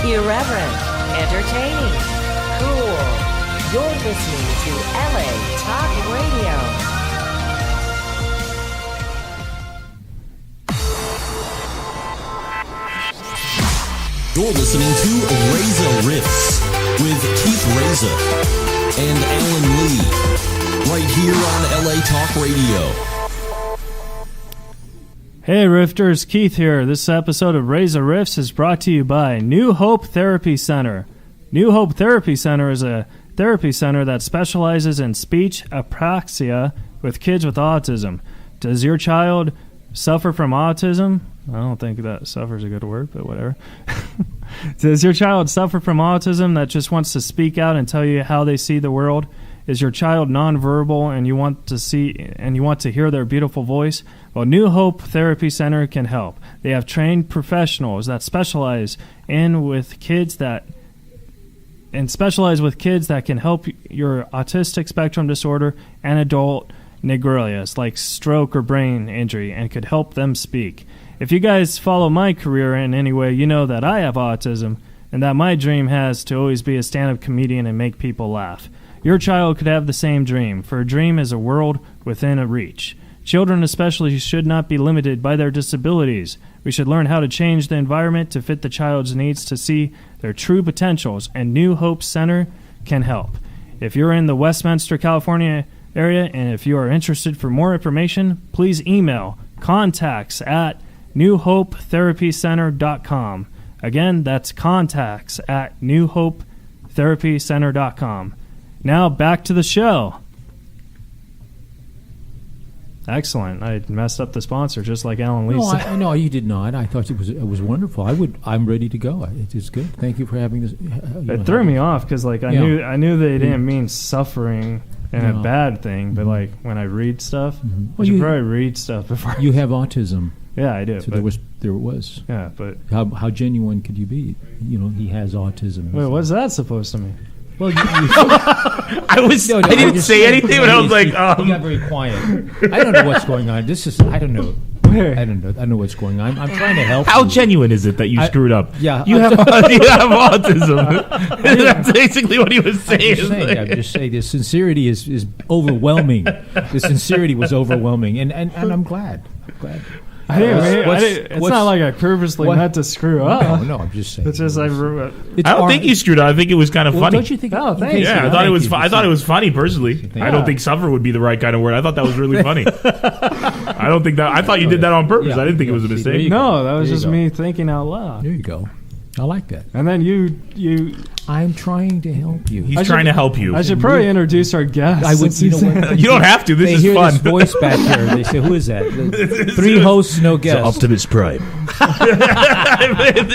Irreverent, entertaining, cool. You're listening to LA Talk Radio. You're listening to Reza Riffs with Keith Reza and Alan Lee, right here on LA Talk Radio. Hey Rifters, Keith here. This episode of Reza Riffs is brought to you by New Hope Therapy Center. New Hope Therapy Center is a therapy center that specializes in speech apraxia with kids with autism. Does your child suffer from autism? I don't think that suffer is a good word, but whatever. Does your child suffer from autism that just wants to speak out and tell you how they see the world? Is your child nonverbal and you want to hear their beautiful voice? Well, New Hope Therapy Center can help. They have trained professionals that specialize with kids that can help your autistic spectrum disorder and adult negrilias like stroke or brain injury and could help them speak. If you guys follow my career in any way, you know that I have autism and that my dream has to always be a stand-up comedian and make people laugh. Your child could have the same dream, for a dream is a world within a reach. Children especially should not be limited by their disabilities. We should learn how to change the environment to fit the child's needs to see their true potentials, and New Hope Center can help. If you're in the Westminster, California area, and if you are interested for more information, please email contacts@newhopetherapycenter.com. Again, that's contacts@newhopetherapycenter.com. Now back to the show. Excellent. I messed up the sponsor just like Alan Lee said. No, you did not. I thought it was wonderful. I'm ready to go. It's good. Thank you for having this. It threw me off because I knew they didn't mean suffering and a bad thing, but like when I read stuff, I should probably read stuff before. You have autism. Yeah, I do. So there was. Yeah, but how genuine could you be? He has autism. Wait, what's that supposed to mean? Well, I didn't say anything, but I was like, You got very quiet. I don't know what's going on. I don't know. I don't know what's going on. I'm trying to help. How genuine is it that you screwed up? Yeah, you have autism. That's basically what he was saying. I'm just saying the sincerity is overwhelming. The sincerity was overwhelming, and I'm glad. It's not like I purposely meant to screw up. No, I'm just saying. It's just I don't think you screwed up. I think it was kind of funny. Don't you think? Oh, thanks. Yeah, I thought it was funny personally. I don't think suffer would be the right kind of word. I thought that was really funny. I don't think that. I thought you did that on purpose. I didn't think it was a mistake. No, that was just me thinking out loud. There you go. I like that. And then you. I'm trying to help you. He's trying to help you. I should probably introduce our guest. I would. You don't have to. This is hear fun. This voice back here. They say, "Who is that?" Three hosts, no guests. Optimus Prime.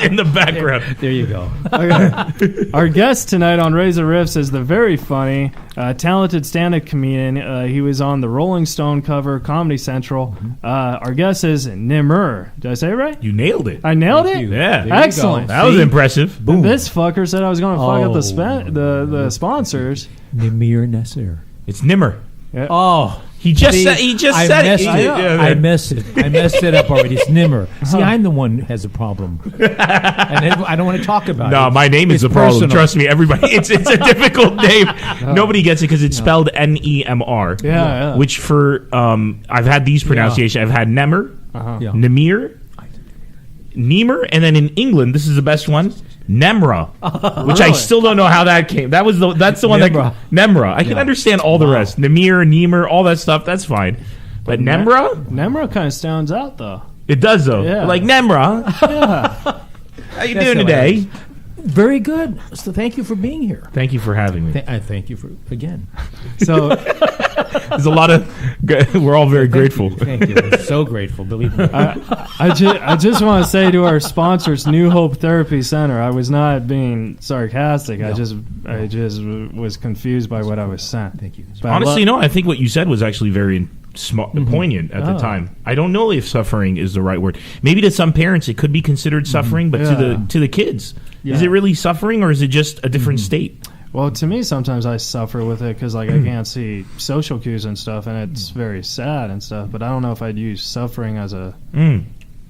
In the background. There you go. Okay. Our guest tonight on Reza Riffs is the very funny, talented stand-up comedian. He was on the Rolling Stone cover, Comedy Central. Our guest is Nemr. Did I say it right? You nailed it. I nailed it? Yeah. Excellent. That was impressive. Boom. This fucker said I was going to fuck up the sponsors. Nemr Nasser. It's Nemr. Yeah. Oh. He just said it. I messed it up already. It's Nemr. See, I'm the one who has a problem. And I don't want to talk about it. No, my name is the problem. Personal. Trust me, everybody. It's a difficult name. Nobody gets it because it's spelled Nemr. Yeah. Which for I've had these pronunciations. I've had Nemr, Nemir, Nemr, and then in England, this is the best one, Nemra, which I still don't know how that came. That's the one Nemra. Nemra. I can understand all the rest. Nemir, all that stuff. That's fine. But Nemra? Nemra kind of stands out, though. It does, though. Yeah. Like Nemra. Yeah. How you doing today? Very good. So thank you for being here. Thank you for having me. I thank you for again. So there's a lot of. We're all very grateful. Thank you. I'm so grateful. Believe me. I just want to say to our sponsors, New Hope Therapy Center. I was not being sarcastic. No. I just was confused by what I was saying. Thank you. But honestly, no. I think what you said was actually very poignant at the time. I don't know if suffering is the right word. Maybe to some parents it could be considered suffering, but to the kids, is it really suffering or is it just a different state? Well, to me, sometimes I suffer with it because, like, I can't see social cues and stuff, and it's very sad and stuff. But I don't know if I'd use suffering as a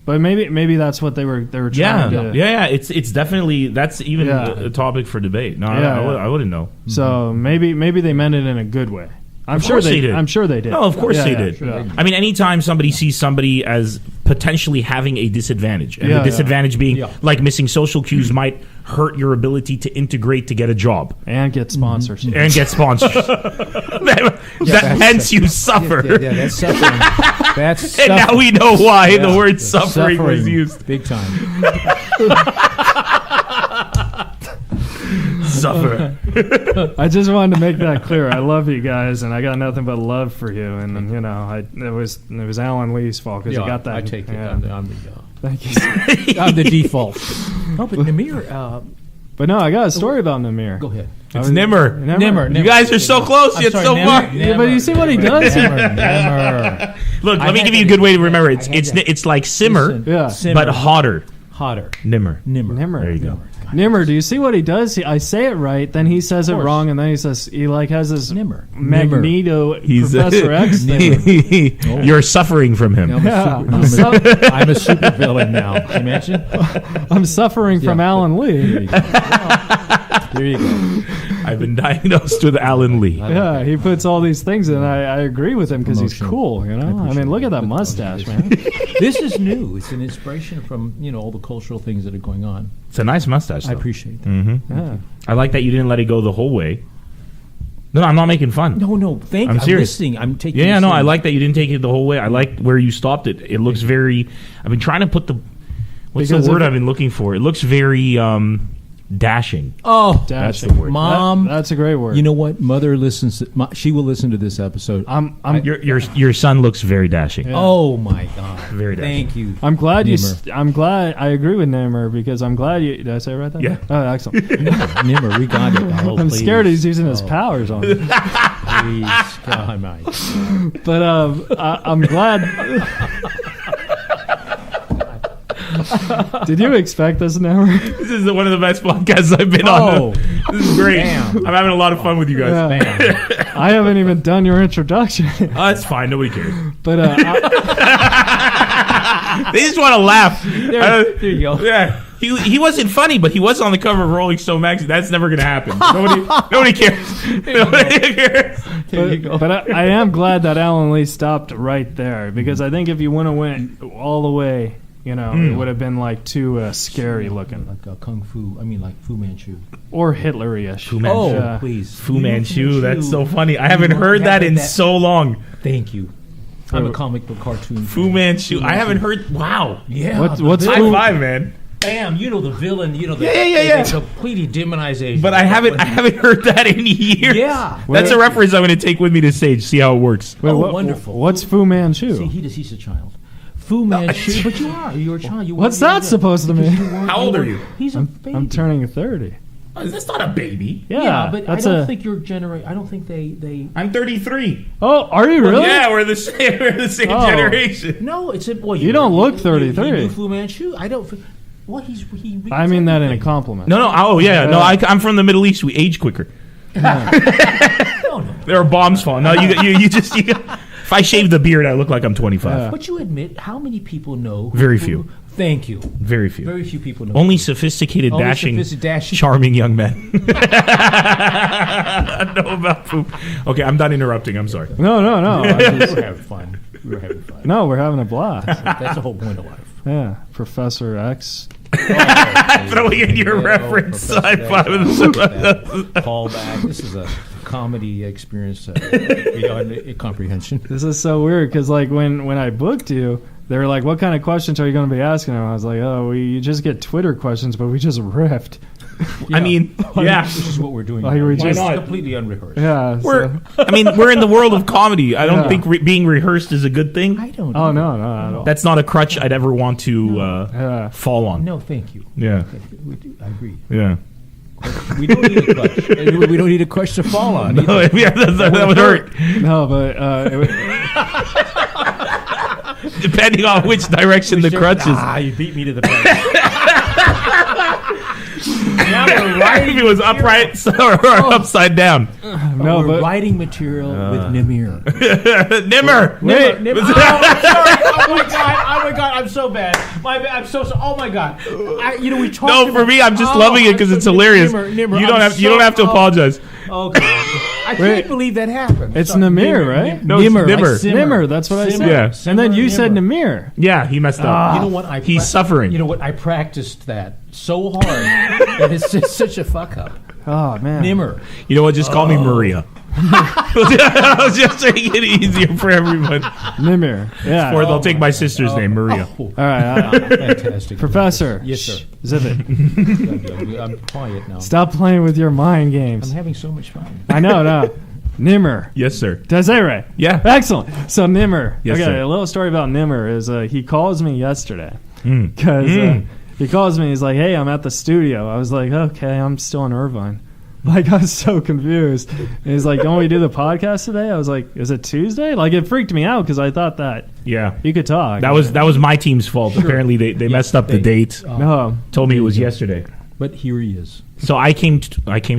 But maybe that's what they were trying to. Yeah. It's definitely that's even a topic for debate. No, I wouldn't know. So maybe they meant it in a good way. I'm sure they did. I'm sure they did. No, of course they did. Sure. I mean, anytime somebody sees somebody as potentially having a disadvantage, and the disadvantage being like missing social cues might hurt your ability to integrate to get a job and get sponsors hence you suffer. That's suffering. That's and now we know why the word suffering was used. Big time. Suffer. I just wanted to make that clear. I love you guys, and I got nothing but love for you. And it was Alan Lee's fault because he got that. I take it. Thank you. I'm the default. No, but Nemr. But no, I got a story about Nemr. Go ahead. It's Nemr. You guys are so close yet so far. Yeah, but you see what he does? Nemr. Look, let me give you a good way to remember it. It's like simmer, but hotter. Nemr. There you go. Nimmer, do you see what he does? I say it right, then he says it wrong, and then he says he has this Magneto Professor X thing. You're suffering from him. I'm a super villain now. Can you imagine? I'm suffering from Alan Lee. There you go. I've been diagnosed with Alan Lee. Yeah, he puts all these things in. I agree with him because he's cool. I mean, look at that mustache, man. This is new. It's an inspiration from all the cultural things that are going on. It's a nice mustache, though. I appreciate that. Mm-hmm. Yeah. I like that you didn't let it go the whole way. No, I'm not making fun. No, thank you. I'm serious. I'm taking. Yeah, no, I like that you didn't take it the whole way. I like where you stopped it. It looks very. I've been trying to put the. What's the word I've been looking for? It looks very dashing. Oh, dashing. That's the word. Mom, that's a great word. You know what? Mother listens. She will listen to this episode. Your son looks very dashing. Yeah. Oh my God, very dashing. Thank you. I'm glad I'm glad I agree with Nemr because I'm glad you. Did I say it right there? Yeah. Oh, excellent. Nemr, we got it. I'm scared he's using his powers on me. Please, God, Mike. But I'm glad. Did you expect this, Nemr? This is one of the best podcasts I've been on. This is great. Damn. I'm having a lot of fun with you guys. Yeah. I haven't even done your introduction. That's fine. Nobody cares. But they just want to laugh. There you go. Yeah. He wasn't funny, but he was on the cover of Rolling Stone magazine. That's never going to happen. Nobody cares. Nobody cares. But I am glad that Alan Lee stopped right there because I think if you wouldn't have went all the way, it would have been like too scary looking. Like Kung Fu, like Fu Manchu. Or Hitler-ish. Please. Fu Manchu, that's so funny. I haven't heard that in so long. Thank you. I'm a comic book cartoon. Fu Manchu. I haven't heard, wow. Yeah. What's high five, man. Bam, the villain, the completely demonization. But I haven't heard that in years. Yeah. That's a reference I'm going to take with me to stage, see how it works. Wonderful. What's Fu Manchu? See, he's a child. Fu Manchu, but you're a child. What's that supposed to mean? How old are you? He's a baby. I'm turning 30. Oh, that's not a baby. Yeah, but I don't think your generation. I don't think they. I'm 33. Oh, are you really? Yeah, we're the same. We're the same generation. No, it's a. Well, you don't look 33. You Fu Manchu. I don't. What I mean that in a compliment. No. Oh yeah. No, I'm from the Middle East. We age quicker. No. There are bombs falling. No, you just. If I shave the beard, I look like I'm 25. Yeah. But you admit, how many people know? Very few. Thank you. Very few. Very few people know. Only sophisticated, dashing, charming young men. I know about poop. Okay, I'm done interrupting. I'm sorry. No. We're having fun. No, we're having a blast. That's the whole point of life. Yeah, Professor X. Throwing in your reference. High five. Callback. This is a comedy experience beyond comprehension. This is so weird because when I booked you, they were like, what kind of questions are you going to be asking him? I was like, you just get Twitter questions, but we just riffed. I mean, yeah. Which is what we're doing. Why not? Completely unrehearsed. Yeah. We're in the world of comedy. I don't think being rehearsed is a good thing. I don't. Oh, no. That's not a crutch I'd ever want to fall on. No, thank you. Yeah. I agree. Yeah. We don't need a crutch. We don't need a crutch to fall on. No, that would hurt. No, but depending on which direction the crutch is. You beat me to the punch. Now we're right. If it was upright or upside down. No, we're but writing material with Nemr. Nimmer. wait, I'm sorry. Oh my god! I'm so bad. I'm so. Oh my god! We talked. No, for me, I'm just loving it because it's hilarious. Nimr, You don't have to apologize. Oh god! I can't believe that happened. it's Nemr, right? No, it's Nimr. Nimr. Nimr, that's what I said. Yeah. And then you said Nemr. Yeah, he messed up. You know what? He's suffering. You know what? I practiced that so hard that it's just such a fuck up. Oh, man. Nimr. You know what? Just call me Maria. I was just making it easier for everyone. Nimr. Yeah. Or they'll take my sister's name, Maria. All right. Fantastic. Professor. Yes, sir. Zip it. I'm quiet now. Stop playing with your mind games. I'm having so much fun. I know, no. Nimr. Yes, sir. Did I say it right? Yeah. Excellent. So Nimr. Yes, okay, sir. a little story about Nimr is he calls me yesterday because he calls me. He's like, "Hey, I'm at the studio." I was like, "Okay, I'm still in Irvine." Like, I was so confused. And he's like, "Don't we do the podcast today?" I was like, "Is it Tuesday?" Like, it freaked me out because I thought that Yeah. you could talk. That was my team's fault. Apparently, they messed up the date. no. Told me it was yesterday. But here he is. So I came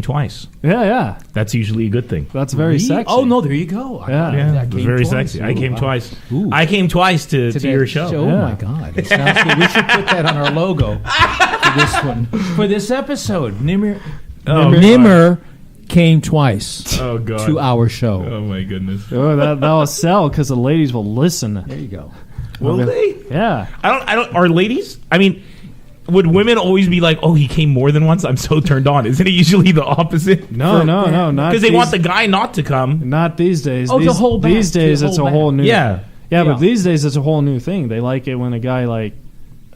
twice. Yeah. That's usually a good thing. That's very sexy. Oh no, there you go. Yeah. It was very sexy. I came twice. Ooh. I came twice to that your show. Oh Yeah. my god, it sounds good. We should put that on our logo for this one, for this episode. Nimr came twice Oh god. to our show. Oh my goodness. Oh, that'll sell because the ladies will listen. There you go. Will they? Yeah. I don't. Are ladies? I mean, would women always be like, "Oh, he came more than once"? I'm so turned on. Isn't it usually the opposite? No, not Because they these- want the guy not to come. Not these days. Oh, to these, hold back, these days, to it's a hold whole back. new. Yeah. Yeah, Yeah. but these days it's a whole new thing. They like it when a guy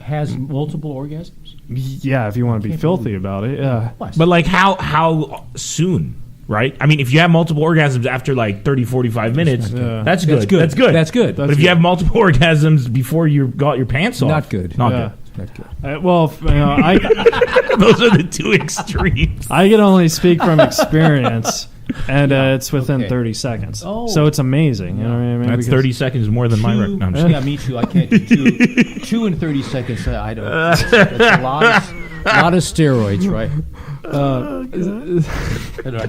Has multiple orgasms. if you want to be filthy about it, yeah. But like, how soon? Right? I mean, if you have multiple orgasms after like 30, 45 minutes, Yeah. that's good. That's good. That's good. But if you have multiple orgasms before you got your pants off, Not good. Not Yeah. good. Not good. I Those are the two extremes. I can only speak from experience, and it's within Okay. 30 seconds. Oh. So it's amazing. You know what I mean? That's Because- 30 seconds more than my record. No, I'm just Yeah, me too. I can't do two in 30 seconds. I don't. That's a lot of steroids, right? I'm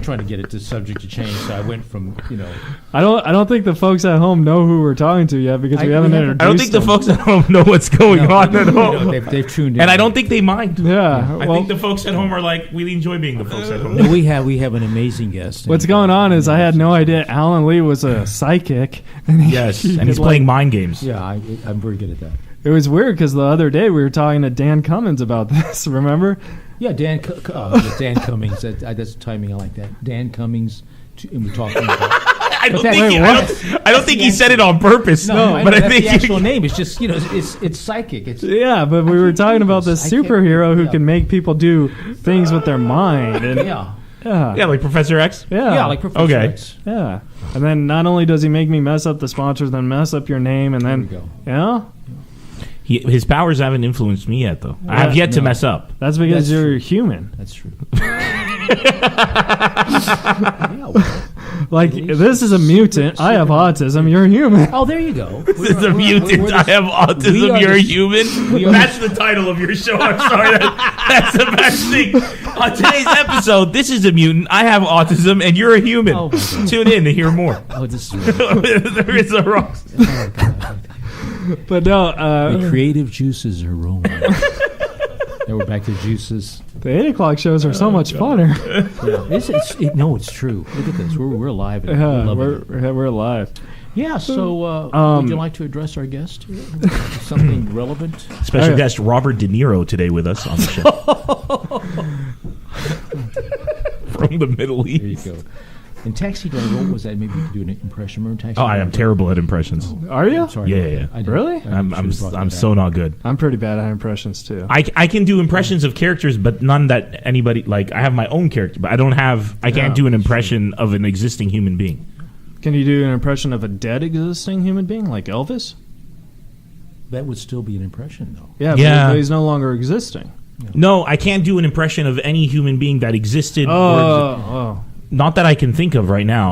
trying to get it to subject to change, so I went from I don't think the folks at home know who we're talking to yet because we haven't introduced I don't think the them. folks at home know what's going on at all. they've tuned in, And I don't think they mind. Yeah. I well, think the folks at home are like, we enjoy being the folks at home. No, we have an amazing guest. what's going on is I had no idea Alan Lee was a psychic. And Yes, and he's playing mind games. Yeah, I'm very good at that. It was weird because the other day we were talking to Dan Cummins about this. Remember? Yeah, Dan Cummings. That's timing. I like that. Dan Cummings. And we're talking about. I don't But think, I don't think he said it on purpose. No, but I that's think the actual name. It's just it's psychic. It's Yeah, but we were talking about this I can't- superhero who yeah. can make people do things with their mind. And yeah, yeah, like Professor X. yeah, like Professor Okay. X. yeah. And then not only does he make me mess up the sponsors, then mess up your name, and then There we go. yeah, His powers haven't influenced me yet, though. I have yet to mess up. that's because That's you're true. human. That's true. Yeah, well, Like this is a mutant. I have autism. You're human. oh, there you go. This is a mutant. I have autism. You're a human. are That's the title of your show. I'm sorry. That's the best thing. On today's episode, this is a mutant. I have autism, and you're a human. Oh, my God. Tune in to hear more. Oh, this is really, There is a rock. oh, God. But no, The creative juices are rolling. Now we're back to juices. the 8 o'clock shows are so much funner. Yeah, no, it's true. Look at this. We're alive. And Yeah, we love it. we're alive. Yeah. So, would you like to address our guest? Here? Something relevant? Special Okay. guest Robert De Niro today with us on the show. From the Middle There you East. go. And Taxi Driver, what was that? Maybe you could do an impression. Remember Taxi Oh, I Driver? am terrible at impressions. Are you? I'm sorry. Yeah. I didn't- Really? I I'm should've brought that so out. not good. I'm pretty bad at impressions too. I can do impressions of characters, but none that anybody like. I have my own character, but I can't do an impression of an existing human being. Can you do an impression of a dead existing human being, like Elvis? That would still be an impression, though. Yeah, Yeah. but he's no longer existing. No, I can't do an impression of any human being that existed. Oh, Not that I can think of right now.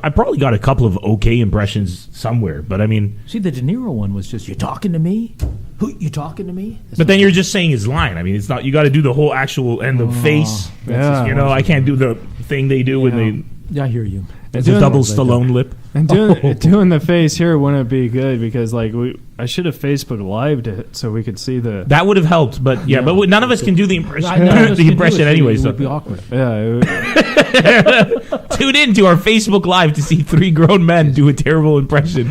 I probably got a couple of okay impressions somewhere, but I mean, See, the De Niro one was just, "You talking to me? Who you talking to me?" That's but then you're just saying his line. I mean, it's not. You got to do the whole actual and the face. yeah. You know, I can't do the thing they do when they Yeah, I hear you. It's a double Stallone lip. And doing the face here wouldn't be good because I should have Facebook Lived it so we could see the. That would have helped, but but none of us can do the impression. Anyway, so so it would be awkward. Yeah. Tune in to our Facebook Live to see three grown men do a terrible impression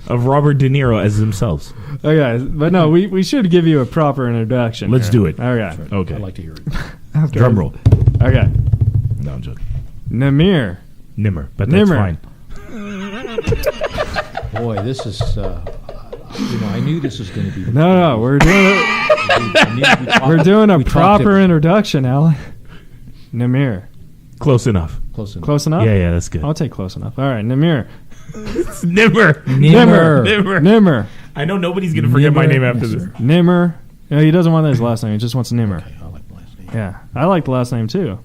of Robert De Niro as themselves. Okay, but no, we should give you a proper introduction. Let's do it. Okay. Okay. I'd like to hear it. Okay. Drum roll. Okay. No, I'm joking. Nemr. Nimmer, but that's Nimmer. fine. Boy, this is. I knew this was going to be. No, we're doing we're doing a proper introduction, Alan. Nemr. Close enough. Close enough. Close enough? Yeah, that's good. I'll take close enough. All right, Nemr. It's Nimmer. Nimr. I know nobody's going to forget my name after this. Nimr. No, he doesn't want his last name. He just wants Nimr. Okay, I like the last name. Yeah, I like the last name too.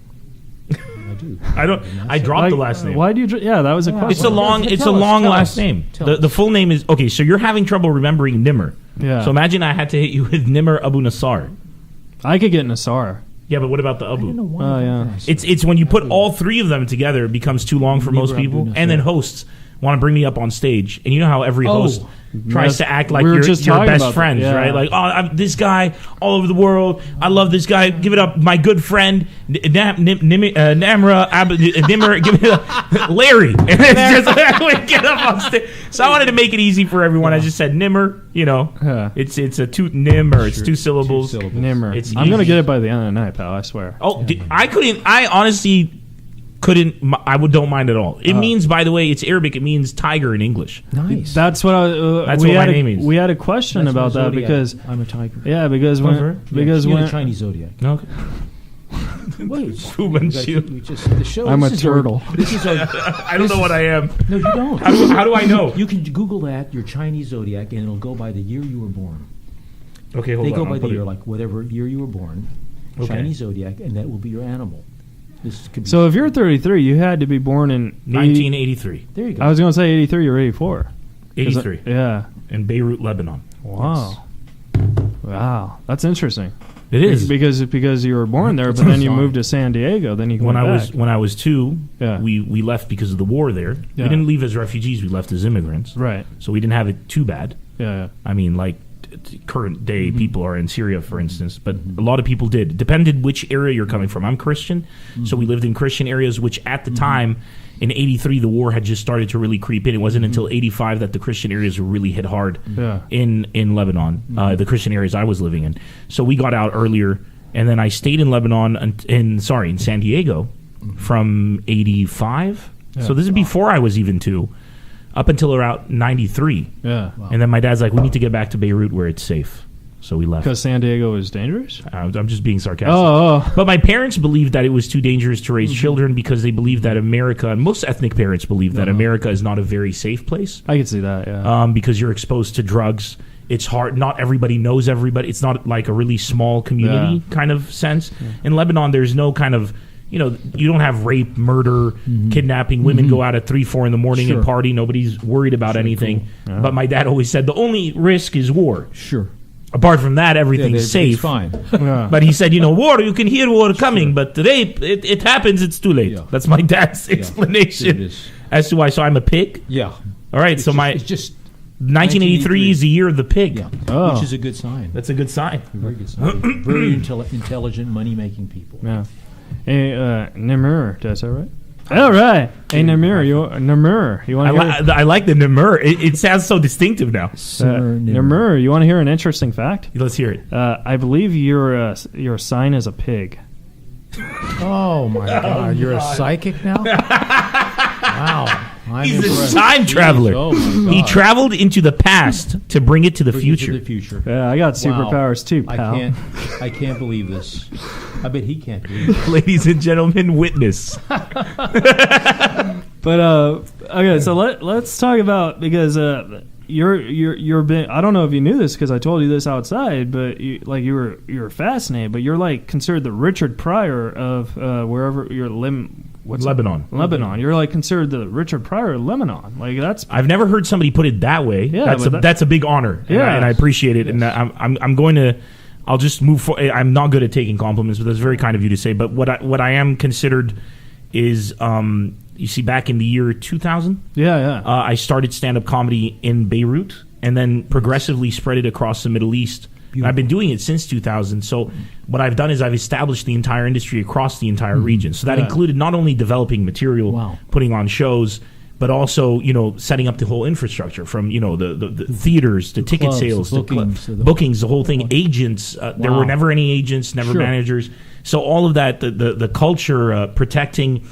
I do. I dropped the last name. Why do you? Yeah, that was a question. It's a long Tell last us. name. Tell The full name is okay. So you're having trouble remembering Nimmer. Yeah. So imagine I had to hit you with Nimmer Abu Nassar. I could get Nassar. Yeah, but what about the I don't know Abu? why. Oh, yeah. It's when you put all three of them together, it becomes too long for most Abu people. Nassar. And then hosts want to bring me up on stage, and you know how every host tries to act like we were you're just your talking best about that, friends, yeah. right? Like, I'm this guy all over the world. I love this guy. Give it up, my good friend Nemr. Give it up, Larry. And it's just get up on stage. So I wanted to make it easy for everyone. I just said Nimr. You know, it's a two Nimr. It's two syllables. Nimr. It's I'm gonna easy. get it by the end of the night, pal. I swear. Oh, I couldn't. I honestly couldn't. I don't mind at all. It means, by the way, it's Arabic. It means tiger in English. Nice. That's what That's we what had my name means. We had a question That's my about that zodiac. because I'm a tiger. because for when it? because You're when the Chinese zodiac. No, Wait, Fu Manchu. the show. I'm a this is our- turtle. This is our. I don't know what I am. No, you don't. How do I know? You can Google that, your Chinese zodiac, and it'll go by the year you were born. Okay, hold They on. go I'll by the put it- year, like whatever year you were born, Okay. Chinese zodiac, and that will be your animal. This could be So if you're 33, you had to be born in 1983, there you go. I was gonna say 83 or 84. 83 Yeah. in Beirut, Lebanon. Wow. Wow, that's interesting. It is. Because you were born there, but then you moved to San Diego. Then you When went I back. was 2, Yeah. we left because of the war there. Yeah. We didn't leave as refugees. We left as immigrants. Right. So we didn't have it too bad. Yeah. I mean, like current day people are in Syria, for instance, but a lot of people did. It depended which area you're coming from. I'm Christian, so we lived in Christian areas, which at the time, in 83, the war had just started to really creep in. It wasn't until 85 that the Christian areas were really hit hard Yeah. in Lebanon, the Christian areas I was living in. So we got out earlier, and then I stayed in Lebanon, in San Diego, from 85. So this is before I was even 2. Up until around 93. Yeah. And then my dad's like, we need to get back to Beirut where it's safe. So we left. Because San Diego is dangerous. I'm just being sarcastic. Oh. But my parents believed that it was too dangerous to raise children because they believed that America, and most ethnic parents believe that America is not a very safe place I can see that. Yeah. because you're exposed to drugs. It's hard. Not everybody knows everybody. It's not like a really small community kind of sense. In Lebanon, there's no kind of, you don't have rape, murder, kidnapping. Women go out at 3, 4 in the morning and party. Nobody's worried about anything. Cool. But my dad always said the only risk is war. Sure. Apart from that, everything's safe. It's fine. Yeah. But he said, war, you can hear war coming, but rape, it happens, it's too late. Yeah. That's my dad's explanation It is. as to why. So I'm a pig. Yeah. All right, It's just 1983 is the year of the pig. yeah, Oh. which is a good sign. That's a good sign. Very good sign. Very intelligent, money-making people. Yeah. Hey, Nemr, did I say it right? All right. Hey, Nemr, you want to hear? I like the Nemr. It sounds so distinctive now. Nemr, you want to hear an interesting fact? Let's hear it. I believe your sign is a pig. Oh my God! You're a psychic now. Wow. I'm He's impressed. a time traveler. Oh my He God. traveled into the past to bring it to the Bring it to future. the future. Yeah, I got Wow. superpowers too, pal. I can't believe this. I bet he can't believe it. Ladies and gentlemen, witness. But okay, so let's talk about because you're been, I don't know if you knew this because I told you this outside, but you're fascinated, but you're like considered the Richard Pryor of wherever you're Lebanon. Lebanon. You're like considered the Richard Pryor of Lebanon. Like that's I've never heard somebody put it that way. Yeah, that's a big honor. Yeah. And I appreciate it. And I'm going to. I'll just move forward. I'm not good at taking compliments, but that's very kind of you to say. But what I am considered is You see, back in the year 2000, Yeah. I started stand-up comedy in Beirut and then progressively spread it across the Middle East. I've been doing it since 2000. So what I've done is I've established the entire industry across the entire region. So that included not only developing material, putting on shows, but also, setting up the whole infrastructure from, the theaters, the ticket clubs, sales, the bookings, bookings, the whole thing, agents. There were never any agents, never managers. So all of that, the culture, protecting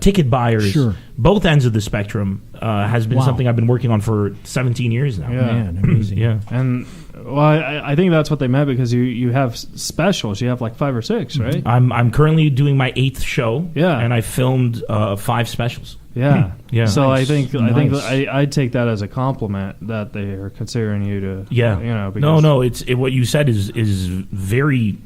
ticket buyers, both ends of the spectrum, has been something I've been working on for 17 years now. Yeah. Man, amazing. Yeah. And well, I think that's what they meant, because you have specials. You have like 5 or 6, right? I'm currently doing my 8th show. Yeah. And I filmed 5 specials. Yeah. Yeah. So Nice. I take that as a compliment that they are considering you to. Yeah. Because, No. What you said is very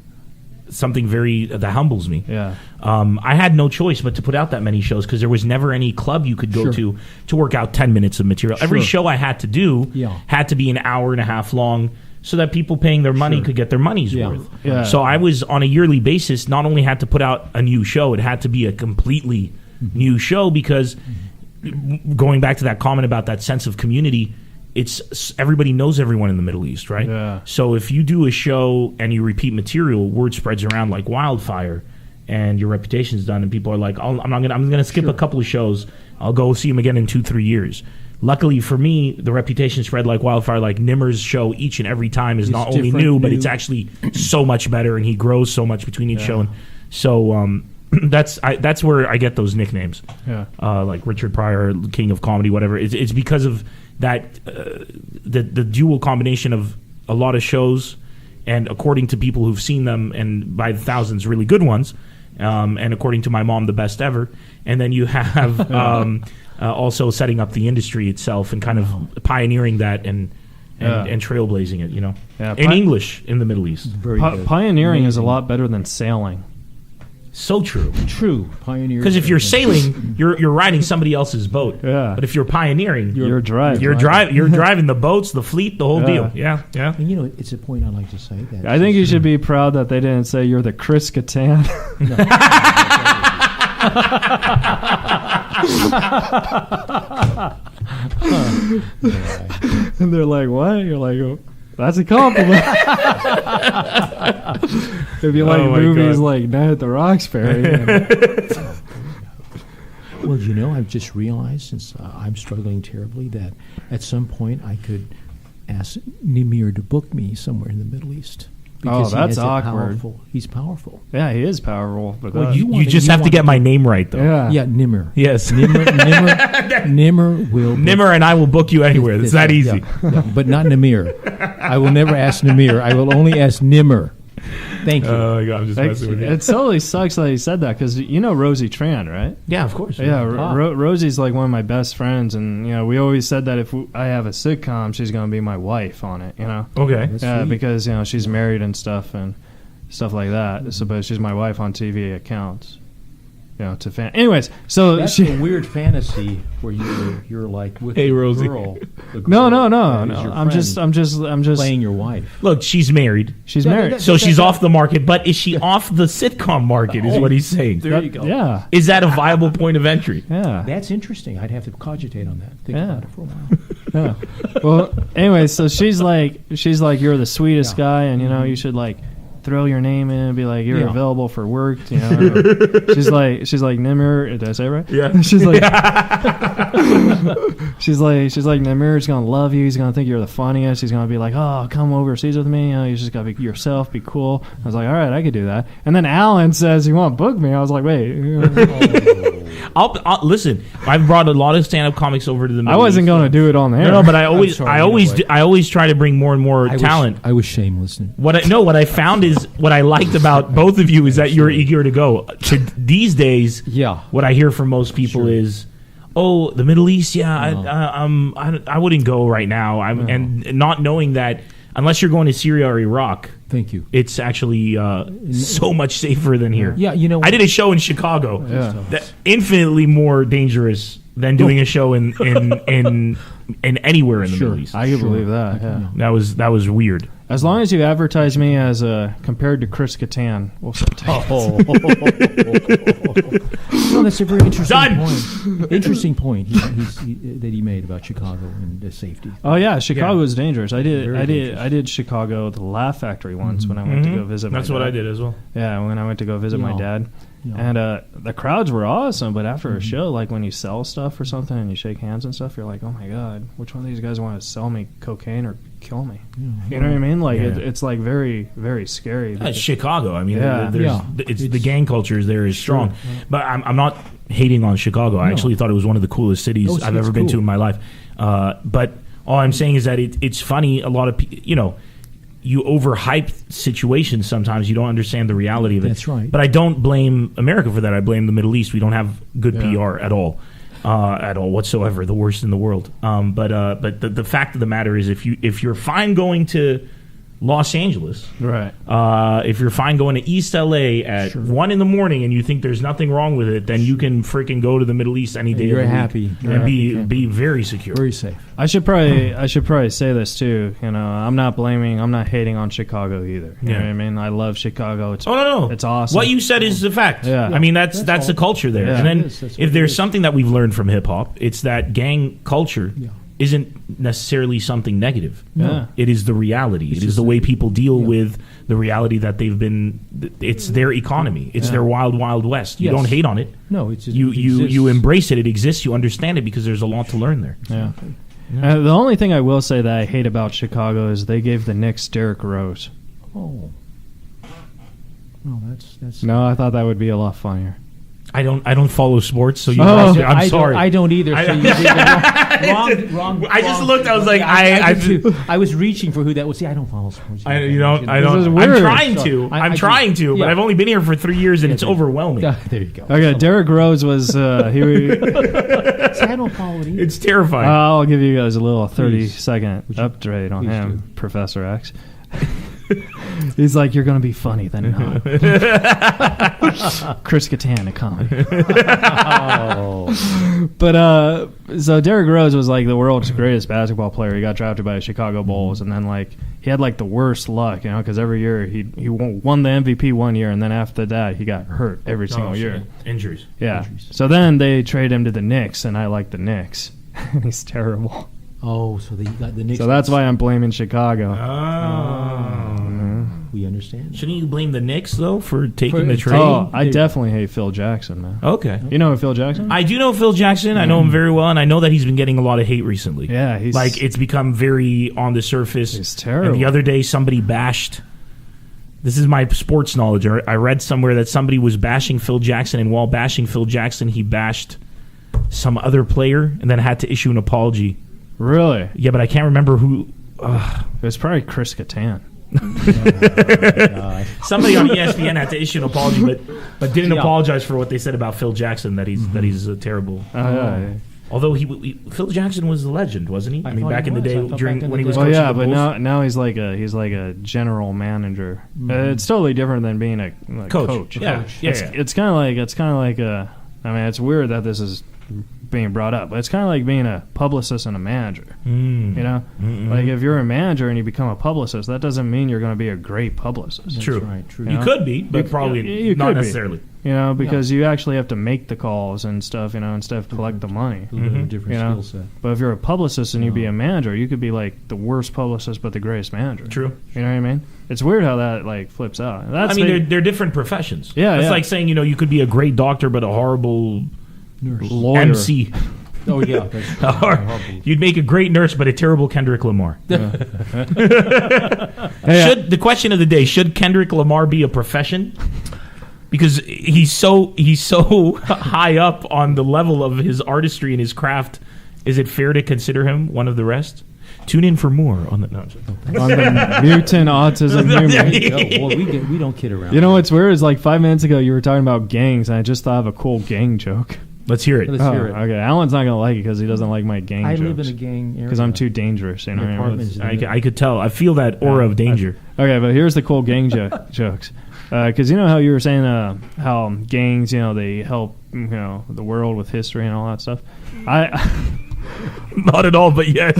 something that humbles me. Yeah. I had no choice but to put out that many shows because there was never any club you could go to work out 10 minutes of material. Every show I had to do had to be an hour and a half long so that people paying their money could get their money's worth. Yeah. So I was on a yearly basis, not only had to put out a new show, it had to be a completely new show because going back to that comment about that sense of community, it's everybody knows everyone in the Middle East, right? Yeah. So if you do a show and you repeat material, word spreads around like wildfire, and your reputation's done, and people are like, I'm gonna skip a couple of shows. I'll go see him again in 2-3 years. Luckily for me, the reputation spread like wildfire. Like Nemr's show, each and every time is not only new, but it's actually so much better, and he grows so much between each show. And so that's where I get those nicknames. Yeah. Like Richard Pryor, King of Comedy, whatever. It's because of that the dual combination of a lot of shows, and according to people who've seen them, and by the thousands, really good ones, and according to my mom, the best ever. And then you have also setting up the industry itself and kind of pioneering that and trailblazing it, Yeah, in English in the Middle East. Very good. Pioneering is a lot better than sailing. So true. True. Pioneer. Because if you're sailing, you're riding somebody else's boat. Yeah. But if you're pioneering, You're driving. You're driving the boats, the fleet, the whole deal. Yeah. And it's a point I like to say that. I think you should be proud that they didn't say you're the Chris Kattan. And they're like, what? You're like, oh, that's a compliment. If you like movies like Night at the Roxbury. Well, I've just realized, since I'm struggling terribly, that at some point I could ask Nemr to book me somewhere in the Middle East. Oh, that's awkward. He's powerful. Yeah, he is powerful. But Well, You just have to get my name right, though. yeah. Nemr. Yes. Nemr will. Nimmer and I will book you anywhere. It's that easy. Yeah, but not Nemr. I will never ask Nemr. I will only ask Nemr. Thank you. Oh my God, I'm just messing with you. It totally sucks that he said that, because Rosie Tran, right? Yeah, of course. Yeah, Rosie's like one of my best friends, and we always said that if I have a sitcom, she's going to be my wife on it. Okay. Yeah, because she's married and stuff like that. So, but she's my wife on TV. It counts. To fan. Anyways, so That's a weird fantasy where you're like with Hey, the Rosie. girl. The No. girl that is your I'm just playing your wife. Look, she's married. She's Yeah, married. So she's off the market, but is she off the sitcom market is what he's saying. There you go. Yeah. Is that a viable point of entry? Yeah. That's interesting. I'd have to cogitate on that. Think Yeah. about it for a while. Yeah. Well, anyway, so she's like, you're the sweetest guy, and you should like throw your name in and be like, you're available for work. She's like Nemr. Did I say it right? Yeah. She's like, she's like Nemr's gonna love you. He's gonna think you're the funniest. He's gonna be like, oh, come overseas with me. You just gotta be yourself. Be cool. I was like, all right, I could do that. And then Alan says he won't book me. I was like, wait. I'll listen. I've brought a lot of stand-up comics over to the Middle I wasn't East. going to do it on the air. No, but I sorry, always try to bring more and more talent. I was shameless. What I found is what I liked about both of you is that you're eager to go. These days, what I hear from most people is, "Oh, the Middle East, I wouldn't go right now." And not knowing that unless you're going to Syria or Iraq, Thank you. it's actually so much safer than here. Yeah, I did a show in Chicago, that infinitely more dangerous than doing a show in anywhere in the Middle East. I can believe that. Yeah. That was weird. As long as you advertise me as compared to Chris Kattan, we'll sell tickets. No, that's a very interesting Done. point. Interesting point that he made about Chicago and the safety. Oh yeah, Chicago is dangerous. I Very dangerous. did Chicago, the Laugh Factory once when I went to go visit my That's dad. what I did as well. Yeah, when I went to go visit my Yeah. dad. Yeah. And the crowds were awesome, but after a show, like when you sell stuff or something and you shake hands and stuff, you're like, oh my God, which one of these guys want to sell me cocaine or kill me? You know what I mean? Like Yeah. it's like very, very scary. It's Chicago. I mean, Yeah. it's the gang culture there is strong. But I'm not hating on Chicago. I actually thought it was one of the coolest cities Oh, it's- I've it's ever been to cool. in my life. But all I'm saying is that it's funny. A lot of you overhype situations sometimes. You don't understand the reality of it. That's right. But I don't blame America for that. I blame the Middle East. We don't have good PR at all. Whatsoever. The worst in the world. But the fact of the matter is, if you're fine going to Los Angeles, Right. if you're fine going to East LA at 1 a.m. and you think there's nothing wrong with it, then you can freaking go to the Middle East any day You're of the happy. week You're and happy. be very secure. Very safe. I should probably say this too. I'm not hating on Chicago either. You know what I mean? I love Chicago. It's No. It's awesome. What you said is the fact. Yeah. I mean, that's That's the all. culture there. Yeah. And then It is. That's what if it there's is. something that we've learned from hip hop, it's that gang culture isn't necessarily something negative. Yeah. It is the reality. It is the way people deal with the reality that they've been. It's their economy. It's their wild, wild west. You Yes. don't hate on it. No, it's You exists. embrace it. It exists. You understand it because there's a lot to learn there. Yeah. The only thing I will say that I hate about Chicago is they gave the Knicks Derrick Rose. Oh. No, that's. No, I thought that would be a lot funnier. I don't follow sports, so you Oh. guys, I'm sorry. I don't either. So you did the wrong. I just wrong- looked, I was like, I did too. I was reaching for who that was. See, I don't follow sports. I This is don't. I'm weird. trying So, to. I I'm do- trying to, but yeah. I've only been here for 3 years, and it's there- overwhelming. There you go. Okay, Derrick Rose was See, I don't follow it either. It's terrifying. I'll give you guys a little Please. 30-second Would you- update on please him, do. Professor X. He's like, you're going to be funny, then not. Chris Kattan, a comedy. But so Derrick Rose was like the world's greatest basketball player. He got drafted by the Chicago Bulls, and then like he had like the worst luck, because every year he won the MVP one year, and then after that he got hurt every single year. Injuries. Yeah. So then they trade him to the Knicks, and I like the Knicks. He's terrible. Oh, so they got the Knicks. So that's why I'm blaming Chicago. we understand. Shouldn't you blame the Knicks though for taking the trade? Oh, I definitely hate Phil Jackson, man. Okay. You know Phil Jackson? I do know Phil Jackson. I know him very well, and I know that he's been getting a lot of hate recently. Yeah, he's Like it's become very on the surface. He's terrible. And the other day, somebody bashed. This is my sports knowledge. I read somewhere that somebody was bashing Phil Jackson, and while bashing Phil Jackson, he bashed some other player, and then had to issue an apology. Really? Yeah, but I can't remember who. It was probably Chris Kattan. Somebody on ESPN had to issue an apology, but didn't apologize for what they said about Phil Jackson. That he's a terrible. Although Phil Jackson was a legend, wasn't he? I mean, thought back he in the was. I day thought during back in when he the was day. Well, coaching yeah, the but Bulls. now he's like a general manager. It's totally different than being a coach. Yeah, It's kind of like I mean, it's weird that this is being brought up, but it's kind of like being a publicist and a manager. Like if you're a manager and you become a publicist, that doesn't mean you're going to be a great publicist. True. Right, true. You could be, but probably you not could be. necessarily. Because you actually have to make the calls and stuff, instead of collect the money. A little bit of a different skill set. But if you're a publicist and you be a manager, you could be like the worst publicist but the greatest manager. True. You know what I mean? It's weird how that like flips out. I mean, they're different professions. Yeah, it's yeah. like saying you could be a great doctor but a horrible lawyer. MC. Oh yeah, that's Or you'd make a great nurse but a terrible Kendrick Lamar. Should the question of the day: should Kendrick Lamar be a profession? Because he's so high up on the level of his artistry and his craft. Is it fair to consider him one of the rest? Tune in for more on the. No, I'm sorry. On the mutant autism humor. Well, we don't kid around. You know what's weird is like 5 minutes ago you were talking about gangs and I just thought of a cool gang joke. Let's hear it. Let's hear it. Okay, Alan's not gonna like it because he doesn't like my gang I jokes. live in a gang area. Because I'm too dangerous. You know. The what I mean? apartments. I could tell. I feel that aura of danger. Okay, but here's the cool gang jokes. Because you know how you were saying how gangs, they help, the world with history and all that stuff. Not at all, but yes.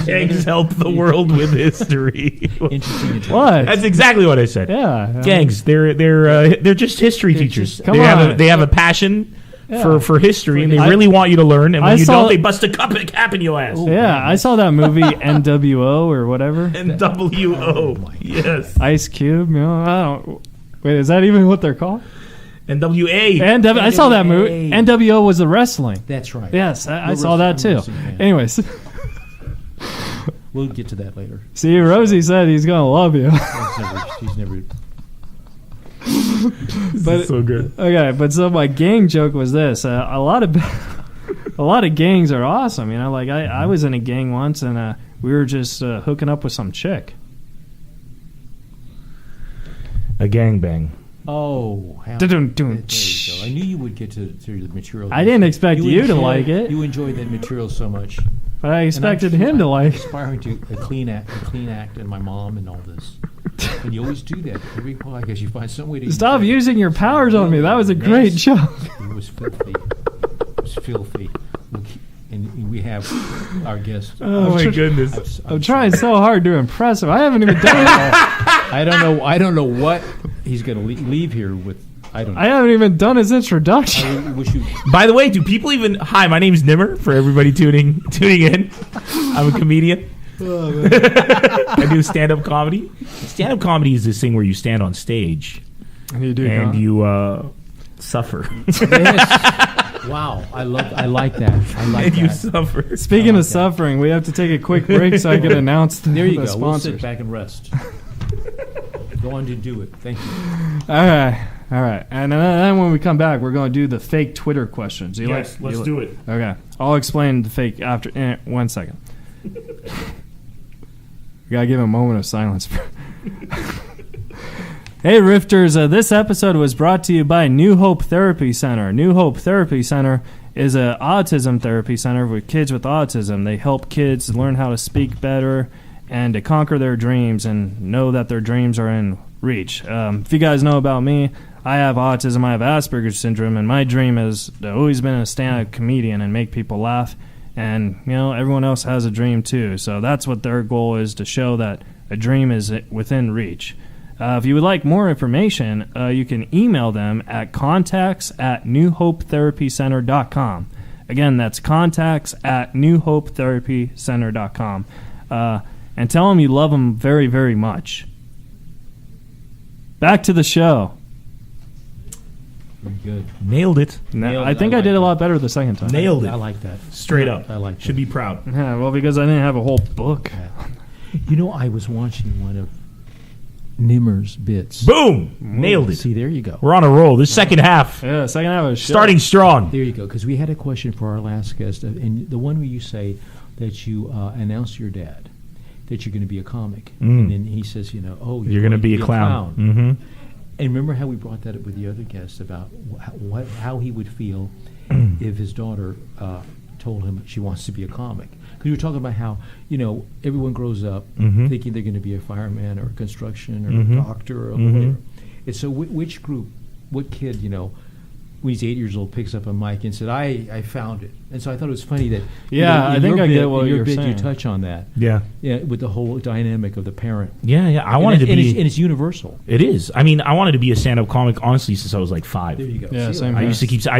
Gangs help the world with history. Interesting. What? That's exactly what I said. Yeah. Gangs, they're just history teachers. Come on. They have a passion Yeah. for history, and they I- really want you to learn. And when I you saw- don't, they bust a cap in your ass. Yeah, I saw that movie NWO or whatever. NWO, yes. Ice Cube, I don't. Wait, is that even what they're called? NWA. I saw that movie. NWO was the wrestling. That's right. Yes, I We're saw that wrestling- too. I'm a wrestling fan. Anyways, We'll get to that later. see, Rosie said he's gonna love you. She's never. But so good. okay, but so my gang joke was this: a lot of gangs are awesome. Like I was in a gang once, and we were just hooking up with some chick. A gangbang. Oh, how, Dun-dun-dun. there you go. I knew you would get to the material. I didn't expect you to like it. You enjoy that material so much. But I expected And I'm him to like. aspiring to a clean act, and my mom and all this. And you always do that every podcast. You find some way to Stop using your powers on me. That was a great joke. It was filthy. It was filthy. And we have our guest. Oh my goodness. I'm trying so hard to impress him. I haven't even done it. I don't know what he's going to leave here with. I don't know. I haven't even done his introduction. I wish you. By the way, do people even? Hi, my name's Nemr. For everybody tuning in, I'm a comedian. I do stand-up comedy. Stand-up comedy is this thing where you stand on stage You do, and you suffer. Yes. Wow, I like that. I like And that. you suffer. Speaking of suffering, we have to take a quick break so I can announce the There you go. We'll sponsors. sit back and rest. Go on to do it. Thank you. All right. And then when we come back, we're going to do the fake Twitter questions. Yes, let's do it. Okay. I'll explain the fake after 1 second. You got to give a moment of silence. Hey, Rifters. This episode was brought to you by New Hope Therapy Center. New Hope Therapy Center is an autism therapy center with kids with autism. They help kids learn how to speak better and to conquer their dreams and know that their dreams are in reach. If you guys know about me, I have autism, I have Asperger's syndrome, and my dream has always been a stand-up comedian and make people laugh. And, everyone else has a dream too. So that's what their goal is, to show that a dream is within reach. If you would like more information, you can email them at contacts@newhopetherapycenter.com. Again, that's contacts@newhopetherapycenter.com. And tell them you love them very, very much. Back to the show. Very good. Nailed it. No, I think I did a lot better the second time. Nailed it. I like that. Straight up. I like that. Should be proud. Yeah, well, because I didn't have a whole book. I was watching one of Nemr's bits. Boom. Nailed it. See, there you go. We're on a roll. This second half. Yeah, second half of the show. Starting strong. There you go. Because we had a question for our last guest, and the one where you say that you announce to your dad that you're going to be a comic, and then he says, You're going to be a clown. Mm-hmm. And remember how we brought that up with the other guest about how he would feel if his daughter told him she wants to be a comic. Because we were talking about how, everyone grows up thinking they're going to be a fireman or a construction or a doctor or a lawyer. And so which group, what kid, when he's 8 years old, picks up a mic and said, I found it. And so I thought it was funny that I think I get what in your you're bit saying. you touch on that. Yeah. Yeah, with the whole dynamic of the parent. Yeah. I wanted to be. And it's universal. It is. I mean, I wanted to be a stand-up comic, honestly, since I was like 5. There you go. Yeah, See, same I here.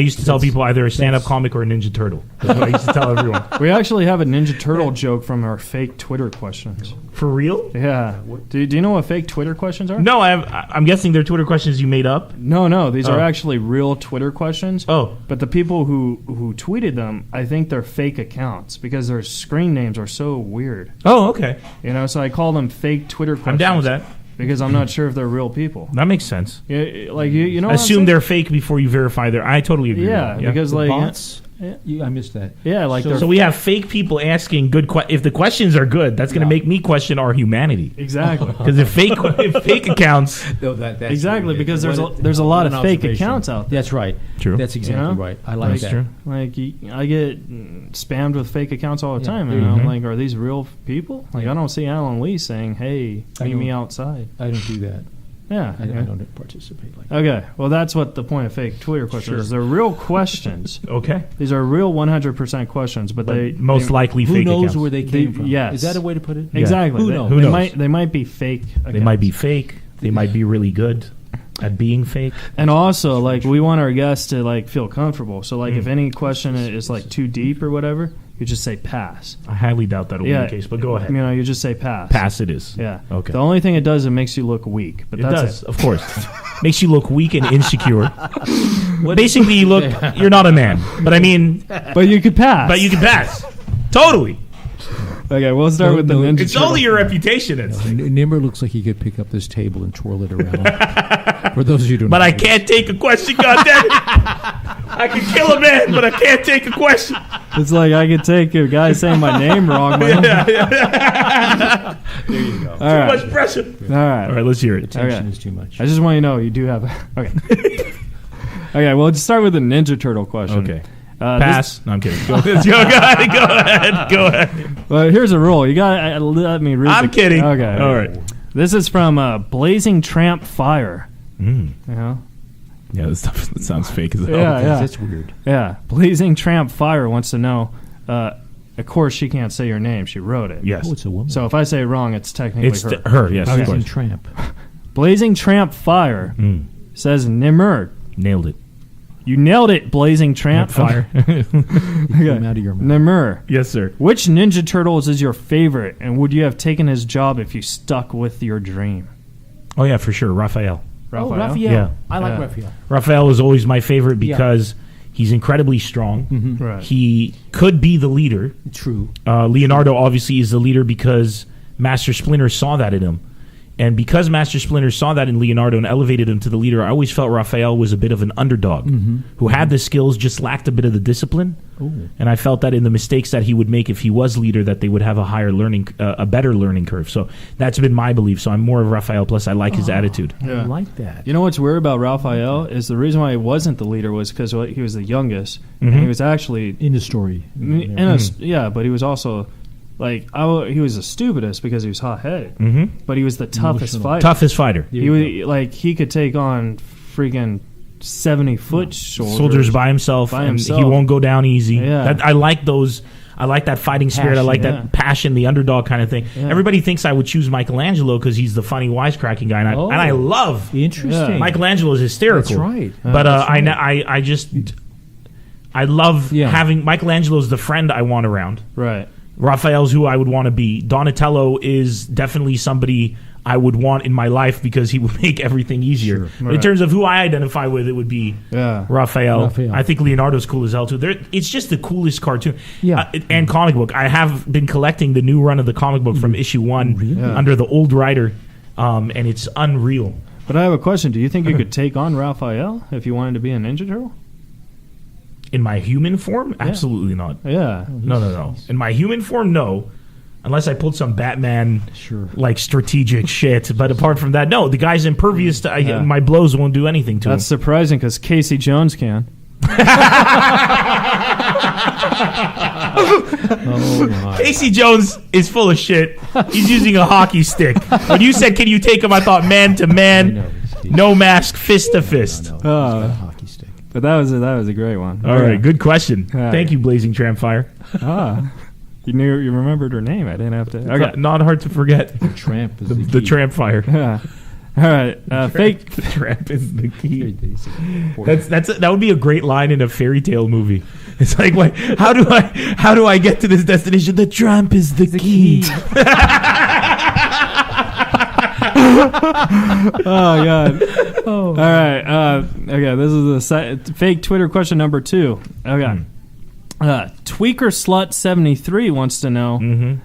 used to tell people either a stand-up comic or a Ninja Turtle. That's what I used to tell everyone. We actually have a Ninja Turtle joke from our fake Twitter questions. For real? Yeah. Do you know what fake Twitter questions are? No, I'm guessing they're Twitter questions you made up. No. These are Oh. actually real Twitter questions. Oh. But the people who tweeted them, I think they're fake accounts because their screen names are so weird. Oh, okay. So I call them fake Twitter questions. I'm down with that. Because I'm not sure if they're real people. That makes sense. Yeah, like you know. What I'm Assume saying? they're fake before you verify their. I totally agree. Yeah, with that. because The like bots? yeah. I missed that. Yeah, like So- they're So we have fake people asking good questions. If the questions are good, that's going to make me question our humanity. exactly. Because if fake accounts, No, that's Exactly, very good. because What there's a lot what of an fake observation. accounts out there. That's right. True. That's exactly You know? right. I like That's that. true. Like I get spammed with fake accounts all the Yeah, time, there and you I'm go. like, are these real people? Like I don't see Alan Lee saying, "Hey, I meet me don't- outside." I don't do that. Yeah. I don't participate like that. Okay. Well, that's what the point of fake Twitter questions is. They're real questions. Okay. These are real 100% questions, but they most likely Who fake knows accounts. where they came from? Yes. Is that a way to put it? Exactly. Who They- knows? Who they knows? They might be fake. They might be fake. They might be really good at being fake. And also, like, we want our guests to like feel comfortable. So, like, if any question is like too deep or whatever, you just say pass. I highly doubt that'll be the case, but go ahead. You know, you just say pass. Pass it is. Yeah. Okay. The only thing it does, it makes you look weak. But It that's does, it. of course. Makes you look weak and insecure. Basically, you look. You're not a man, but I mean, But you could pass. but you can pass. Totally. Okay, we'll start with the Ninja It's Turtle. only your reputation at stake. Nimr looks like he could pick up this table and twirl it around. For those of you who don't But know I this. can't take a question, goddammit. I can kill a man, but I can't take a question. It's like I could take a guy saying my name wrong. Man. There you go. All Too right. much pressure. All right. All right, let's hear it. Tension Okay. is too much. I just want you to know you do have a... Okay. Okay, well, let's start with the Ninja Turtle question. Okay. This- Pass. No, I'm kidding. Go ahead. Go ahead. Go ahead. well, here's a rule. You got to let me read I'm the- kidding. Okay. All right. This is from Blazing Tramp Fire. Mm. You know? Yeah, this stuff that sounds fake as hell. Yeah, yeah. That's weird. Yeah. Blazing Tramp Fire wants to know... of course, she can't say your name. She wrote it. Yes. Oh, it's a woman. So if I say it wrong, it's technically It's her. her, yes. Okay. Of course. Tramp. Blazing Tramp Fire says Nemr. Nailed it. You nailed it, Blazing Tramp Fire. Okay. Came out of your mouth. Nemr. Yes, sir. Which Ninja Turtles is your favorite, and would you have taken his job if you stuck with your dream? Oh, yeah, for sure. Raphael. Oh, Raphael? Raphael. Yeah. I like Yeah. Raphael. Raphael was always my favorite because he's incredibly strong. Right. He could be the leader. True. Leonardo obviously is the leader because Master Splinter saw that in him. And because Master Splinter saw that in Leonardo and elevated him to the leader, I always felt Raphael was a bit of an underdog who had the skills, just lacked a bit of the discipline. Ooh. And I felt that in the mistakes that he would make if he was leader, that they would have a higher a better learning curve. So that's been my belief. So I'm more of Raphael, plus I like his attitude. Yeah. I like that. You know what's weird about Raphael is the reason why he wasn't the leader was because he was the youngest, and he was actually In the story. but he was also like he was the stupidest because he was hot-headed, but he was the toughest Emotional. fighter. Toughest fighter. He was like he could take on freaking 70-foot Soldiers by himself, By and himself. he won't go down easy. Yeah. I like those. I like that fighting spirit. I like Passion, that yeah. passion, the underdog kind of thing. Yeah. Everybody thinks I would choose Michelangelo because he's the funny wisecracking guy, and Oh. I love Interesting. Yeah. Michelangelo is hysterical. That's right. But That's right. I love Yeah. having Michelangelo's the friend I want around. right. Raphael's who I would want to be. Donatello is definitely somebody I would want in my life because he would make everything easier. Sure. But in Right. terms of who I identify with, it would be Yeah. Raphael. Raphael. I think Leonardo's cool as hell too. It's just the coolest cartoon. Yeah. And comic book. I have been collecting the new run of the comic book from issue 1 Really? Yeah. under the old writer, and it's unreal. But I have a question. Do you think you could take on Raphael if you wanted to be a Ninja Turtle? In my human form, absolutely not. Yeah. No. In my human form, no. Unless I pulled some Batman, Sure. like strategic shit. But apart from that, no. The guy's impervious to Yeah. my blows won't do anything to That's him. surprising because Casey Jones can. Oh, my. Casey Jones is full of shit. He's using a hockey stick. When you said, "Can you take him?" I thought man to I know, man, Steve. no mask, fist to fist. No, Oh. it's not a hockey stick. But that was a great one. All right, good question. Yeah. Thank you, Blazing Tramp Fire. You remembered her name. I didn't have to. Okay. Not hard to forget. The tramp is The key. Tramp Fire. Yeah. All right. Fake. The tramp is the key. That's That would be a great line in a fairy tale movie. It's like, wait, how do I get to this destination? The tramp is the key. Oh God. All right. Okay. This is the fake Twitter question number 2. Okay. Tweaker Slut 73 wants to know.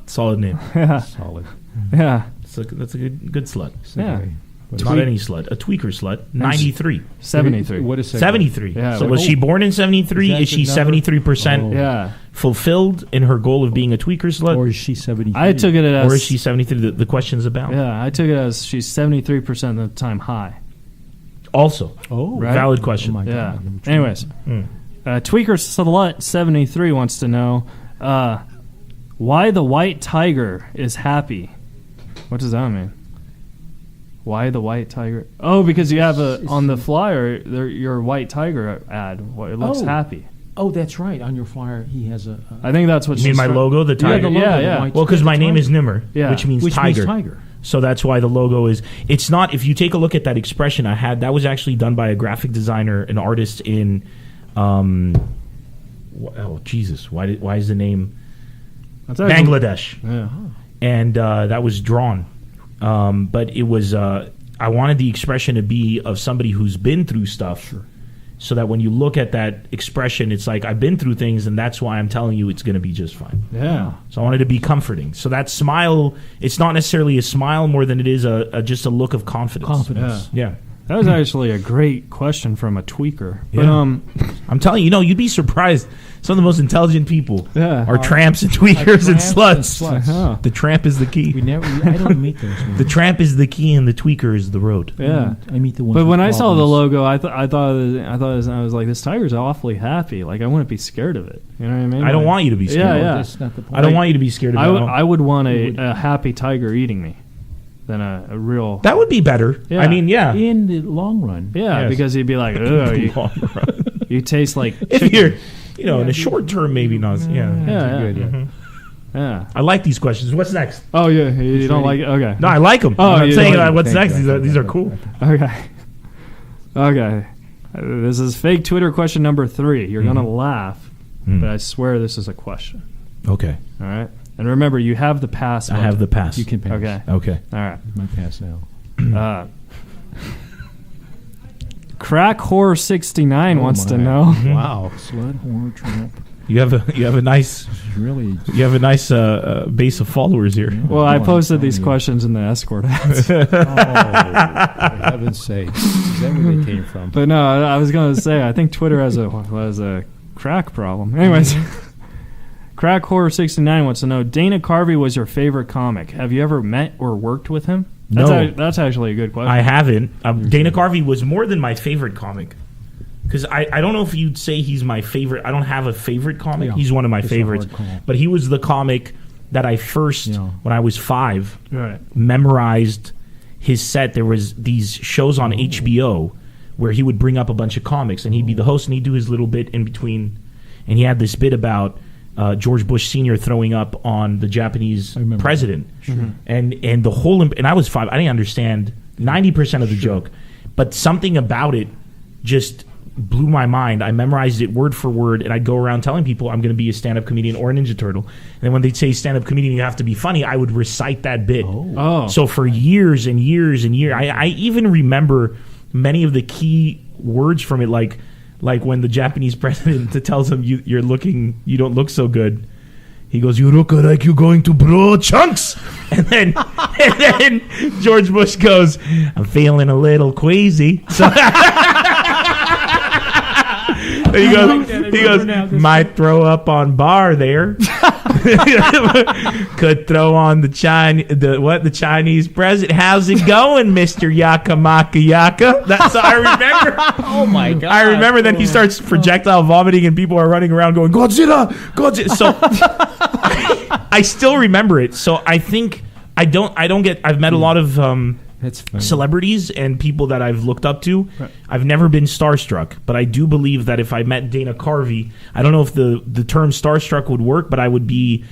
Solid name. Yeah. solid. Yeah. That's a good slut. Yeah. What Not is- any slut. A tweaker slut. 93. 73. What is 73. Yeah, So what- was she born in 73? Is Is that she the number? 73% Oh. Yeah. fulfilled in her goal of being a tweaker slut? Or is she 70? I took it as. Or is she 73? The question's about. Yeah. I took it as she's 73% of the time high. Also, Oh, Right? valid Oh question. my Yeah. God. I'm Anyways, Tweaker Slut 73 wants to know why the white tiger is happy. What does that mean? Why the white tiger? Oh, because you have on the flyer your white tiger ad. Well, it looks happy. Oh, that's right. On your flyer, he has a. I think that's what you mean my logo, the tiger? The logo, yeah. Well, because my name is Nemr, which means tiger. So that's why the logo is. It's not. If you take a look at that expression I had, that was actually done by a graphic designer, an artist in. Oh Jesus! Why is the name? Bangladesh. Yeah. And that was drawn, but it was. I wanted the expression to be of somebody who's been through stuff. Sure. So that when you look at that expression, it's like, I've been through things, and that's why I'm telling you it's going to be just fine. Yeah. So I wanted to be comforting. So that smile, it's not necessarily a smile more than it is just a look of confidence. Yeah. That was actually a great question from a tweaker. But, I'm telling you, you'd be surprised. Some of the most intelligent people are tramps and tweakers and sluts. The tramp is the key. I don't meet those ones. The tramp is the key and the tweaker is the road. Yeah. I meet the ones. But when I with saw the problems. logo, I was like, this tiger's awfully happy. Like, I wouldn't be scared of it. You know what I mean? I don't want you to be scared. Yeah. That's not the point. I don't want you to be scared of it. I would want a happy tiger eating me than a real. That would be better. Yeah. I mean, yeah. In the long run. Yeah, Yes. because he'd be like, ugh, you taste like If chicken. you're, in the short term, maybe not. Yeah. Yeah. Good, yeah. Mm-hmm. Yeah. I like these questions. What's next? Oh, yeah. You don't like it? Okay. No, I like them. Oh, I'm you saying like 'em. what's Thank next. you. These are cool. Okay. Okay. This is fake Twitter question number 3. You're going to laugh, but I swear this is a question. Okay. All right? And remember, you have the pass. I have the pass. You can pass. Okay. Okay. All right. My pass now. Crack Horror 69 wants to my. know. Wow. Slut, whore, tramp. You have a nice Really. base of followers here. Well, I Come on, posted tell these me. questions in the escort ads. For heaven's sake. Is that where they came from? But no, I was going to say, I think Twitter has a crack problem. Anyways, Crack Horror 69 wants to know, Dana Carvey was your favorite comic. Have you ever met or worked with him? No. That's actually a good question. I haven't. Dana Carvey was more than my favorite comic. Because I don't know if you'd say he's my favorite. I don't have a favorite comic. Yeah, He's one of my it's a favorites. hard call. But he was the comic that I first, when I was 5, Right. memorized his set. There was these shows on HBO where he would bring up a bunch of comics, and he'd be the host, and he'd do his little bit in between. And he had this bit about George Bush Sr. throwing up on the Japanese president. And the whole... And I was 5. I didn't understand 90% of the joke. But something about it just blew my mind. I memorized it word for word, and I'd go around telling people I'm going to be a stand-up comedian or a Ninja Turtle. And then when they'd say stand-up comedian, you have to be funny, I would recite that bit. Oh. So for years and years and years, I even remember many of the key words from it, like when the Japanese president tells him you don't look so good. He goes, "You look like you're going to blow chunks," and then George Bush goes, "I'm feeling a little queasy." So he goes, "Might throw up on bar there." Could throw on the Chinese president. How's it going, Mr. Yakamaka Yaka? That's how I remember. Oh, my God. I remember then he starts projectile vomiting and people are running around going, Godzilla! Godzilla! So I still remember it. So I think I've met a lot of That's funny. celebrities and people that I've looked up to. Right. I've never been starstruck, but I do believe that if I met Dana Carvey, I don't know if the term starstruck would work, but it would be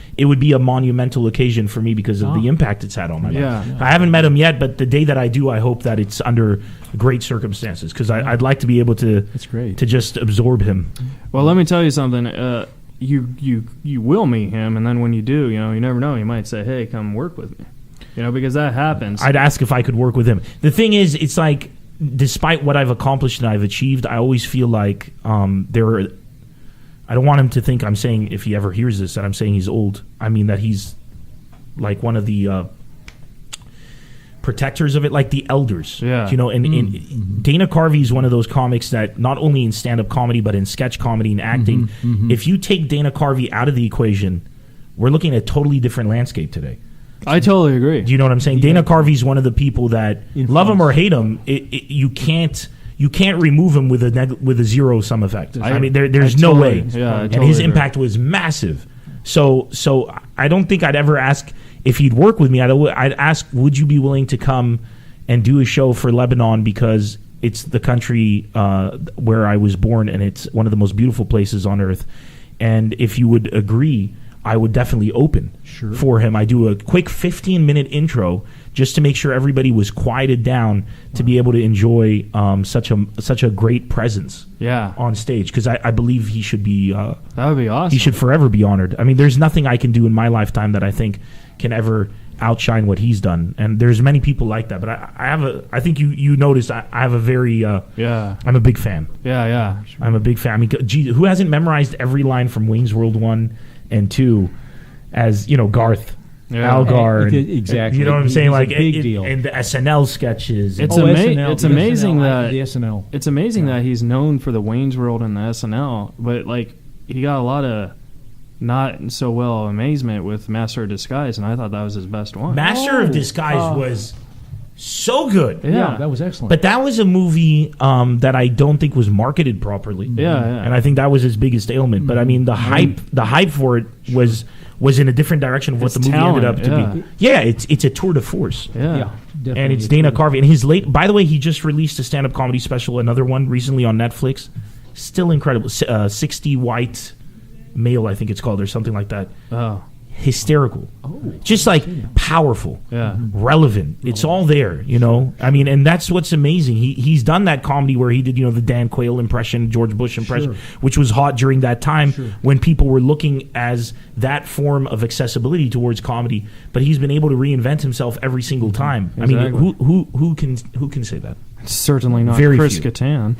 a monumental occasion for me because of the impact it's had on my life. Yeah. I haven't met him yet, but the day that I do, I hope that it's under great circumstances because I'd like to be able to That's great. to just absorb him. Well, let me tell you something. You will meet him, and then when you do, you never know. You might say, "Hey, come work with me," because that happens. I'd ask if I could work with him. The thing is, it's like, despite what I've accomplished and I've achieved, I always feel like I don't want him to think I'm saying, if he ever hears this, that I'm saying he's old. I mean that he's like one of the protectors of it, like the elders. Yeah. And Dana Carvey is one of those comics that not only in stand-up comedy, but in sketch comedy and acting, if you take Dana Carvey out of the equation, we're looking at a totally different landscape today. I totally agree. Do you know what I'm saying? Dana Carvey's one of the people that, love him or hate him, you can't remove him with a zero-sum effect. I mean, there's no way. Yeah, I and totally his agree. impact was massive. So I don't think I'd ever ask if he'd work with me. I'd ask, would you be willing to come and do a show for Lebanon because it's the country where I was born, and it's one of the most beautiful places on earth. And if you would agree, I would definitely open for him. I do a quick 15-minute intro just to make sure everybody was quieted down to be able to enjoy such a great presence on stage, because I believe he should be that would be awesome. He should forever be honored. I mean, there's nothing I can do in my lifetime that I think can ever outshine what he's done, and there's many people like that. But I think you noticed I have a very I'm a big fan. I'm a big fan. I mean, gee, who hasn't memorized every line from Wayne's World 1 and 2 as Garth? Algar, exactly. You know what I'm saying? Like big deal. And the SNL sketches. It's SNL, it's amazing that the SNL. It's amazing that he's known for the Wayne's World and the SNL, but like he got a lot of not so well amazement with Master of Disguise, and I thought that was his best one. Master of Disguise was so good. Yeah, that was excellent. But that was a movie that I don't think was marketed properly. Yeah. And I think that was his biggest ailment. But I mean, the hype for it was in a different direction of what the movie ended up to be. Yeah, it's a tour de force. Yeah. And it's Dana Carvey. And his by the way, he just released a stand-up comedy special, another one recently on Netflix. Still incredible. 60 White Male, I think it's called, or something like that. Oh. Hysterical. Just like powerful. Yeah. Relevant. It's all there, I mean, and that's what's amazing. He's done that comedy where he did, the Dan Quayle impression, George Bush impression, which was hot during that time when people were looking as that form of accessibility towards comedy. But he's been able to reinvent himself every single time. Exactly. I mean, who can say that? Certainly not Very Chris few. Kattan.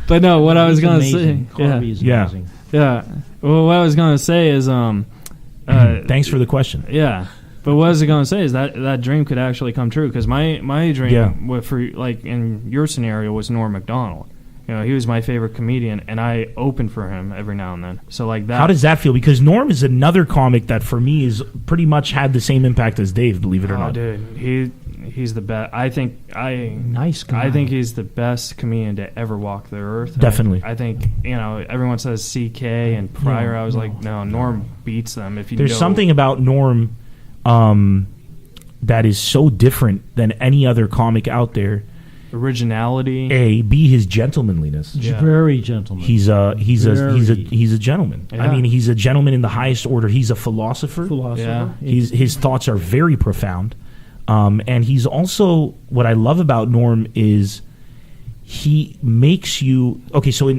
But no, what I was going to say. Carvey is amazing. Yeah. Well, what I was going to say is, thanks for the question. Yeah, but what I was going to say is that dream could actually come true, because my dream, for like in your scenario, was Norm Macdonald. He was my favorite comedian, and I open for him every now and then. So like that. How does that feel? Because Norm is another comic that for me is pretty much had the same impact as Dave. Believe it or not, dude, he's the best. Nice guy. I think he's the best comedian to ever walk the earth. Definitely. I think everyone says CK and Pryor. I was like, no, Norm beats them. There's something about Norm that is so different than any other comic out there. Originality. B, his gentlemanliness. Yeah. Very gentlemanly. He's a gentleman. Yeah. I mean, he's a gentleman in the highest order. He's a philosopher. Yeah. His thoughts are very profound. And he's also, what I love about Norm is he makes you, okay, so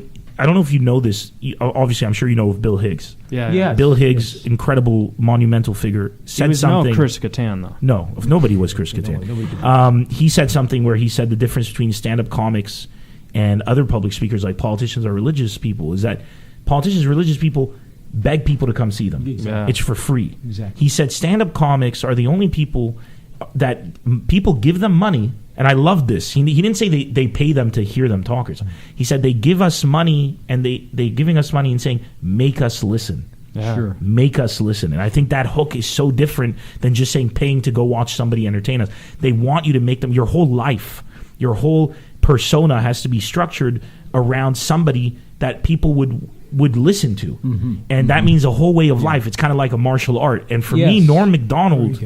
I don't know if you know this, obviously I'm sure you know of Bill Higgs. Yeah. Bill Higgs, incredible, monumental figure, said something. No Chris Kattan, though. No, nobody was Chris Kattan. He said something where he said the difference between stand-up comics and other public speakers like politicians or religious people is that politicians, religious people beg people to come see them. Exactly. It's for free. Exactly. He said stand-up comics are the only people that people give them money, and I love this. He didn't say they pay them to hear them talk. He said they give us money, and they giving us money and saying, make us listen. Yeah. Sure. Make us listen. And I think that hook is so different than just saying paying to go watch somebody entertain us. They want you to make them, your whole life, your whole persona has to be structured around somebody that people would listen to. Mm-hmm. And that means a whole way of life. It's kind of like a martial art. And for me, Norm Macdonald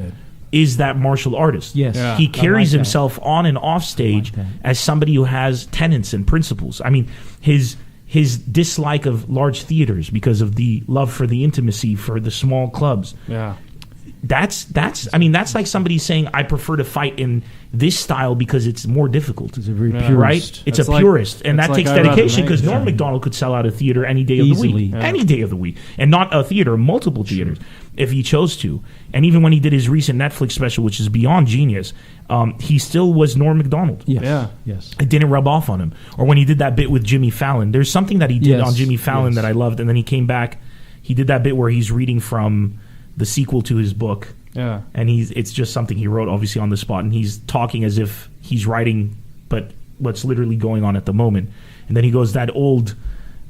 is that martial artist. Yes. Yeah. He carries like himself on and off stage like as somebody who has tenets and principles. I mean, his dislike of large theaters because of the love for the intimacy for the small clubs. Yeah. That's like somebody saying I prefer to fight in this style because it's more difficult. He's a very purist. Right? It's That's a purist. And that takes I'd rather dedication because make- Norm Macdonald could sell out a theater any day of the Easily. week. Any day of the week. And not a theater, multiple theaters if he chose to. And even when he did his recent Netflix special, which is beyond genius, he still was Norm Macdonald. Yes. Yeah. Yes. It didn't rub off on him. Or when he did that bit with Jimmy Fallon. There's something that he did Yes. on Jimmy Fallon Yes. that I loved. And then he came back. He did that bit where he's reading from the sequel to his book. Yeah. And it's just something he wrote, obviously, on the spot. And he's talking as if he's writing, but what's literally going on at the moment. And then he goes, that old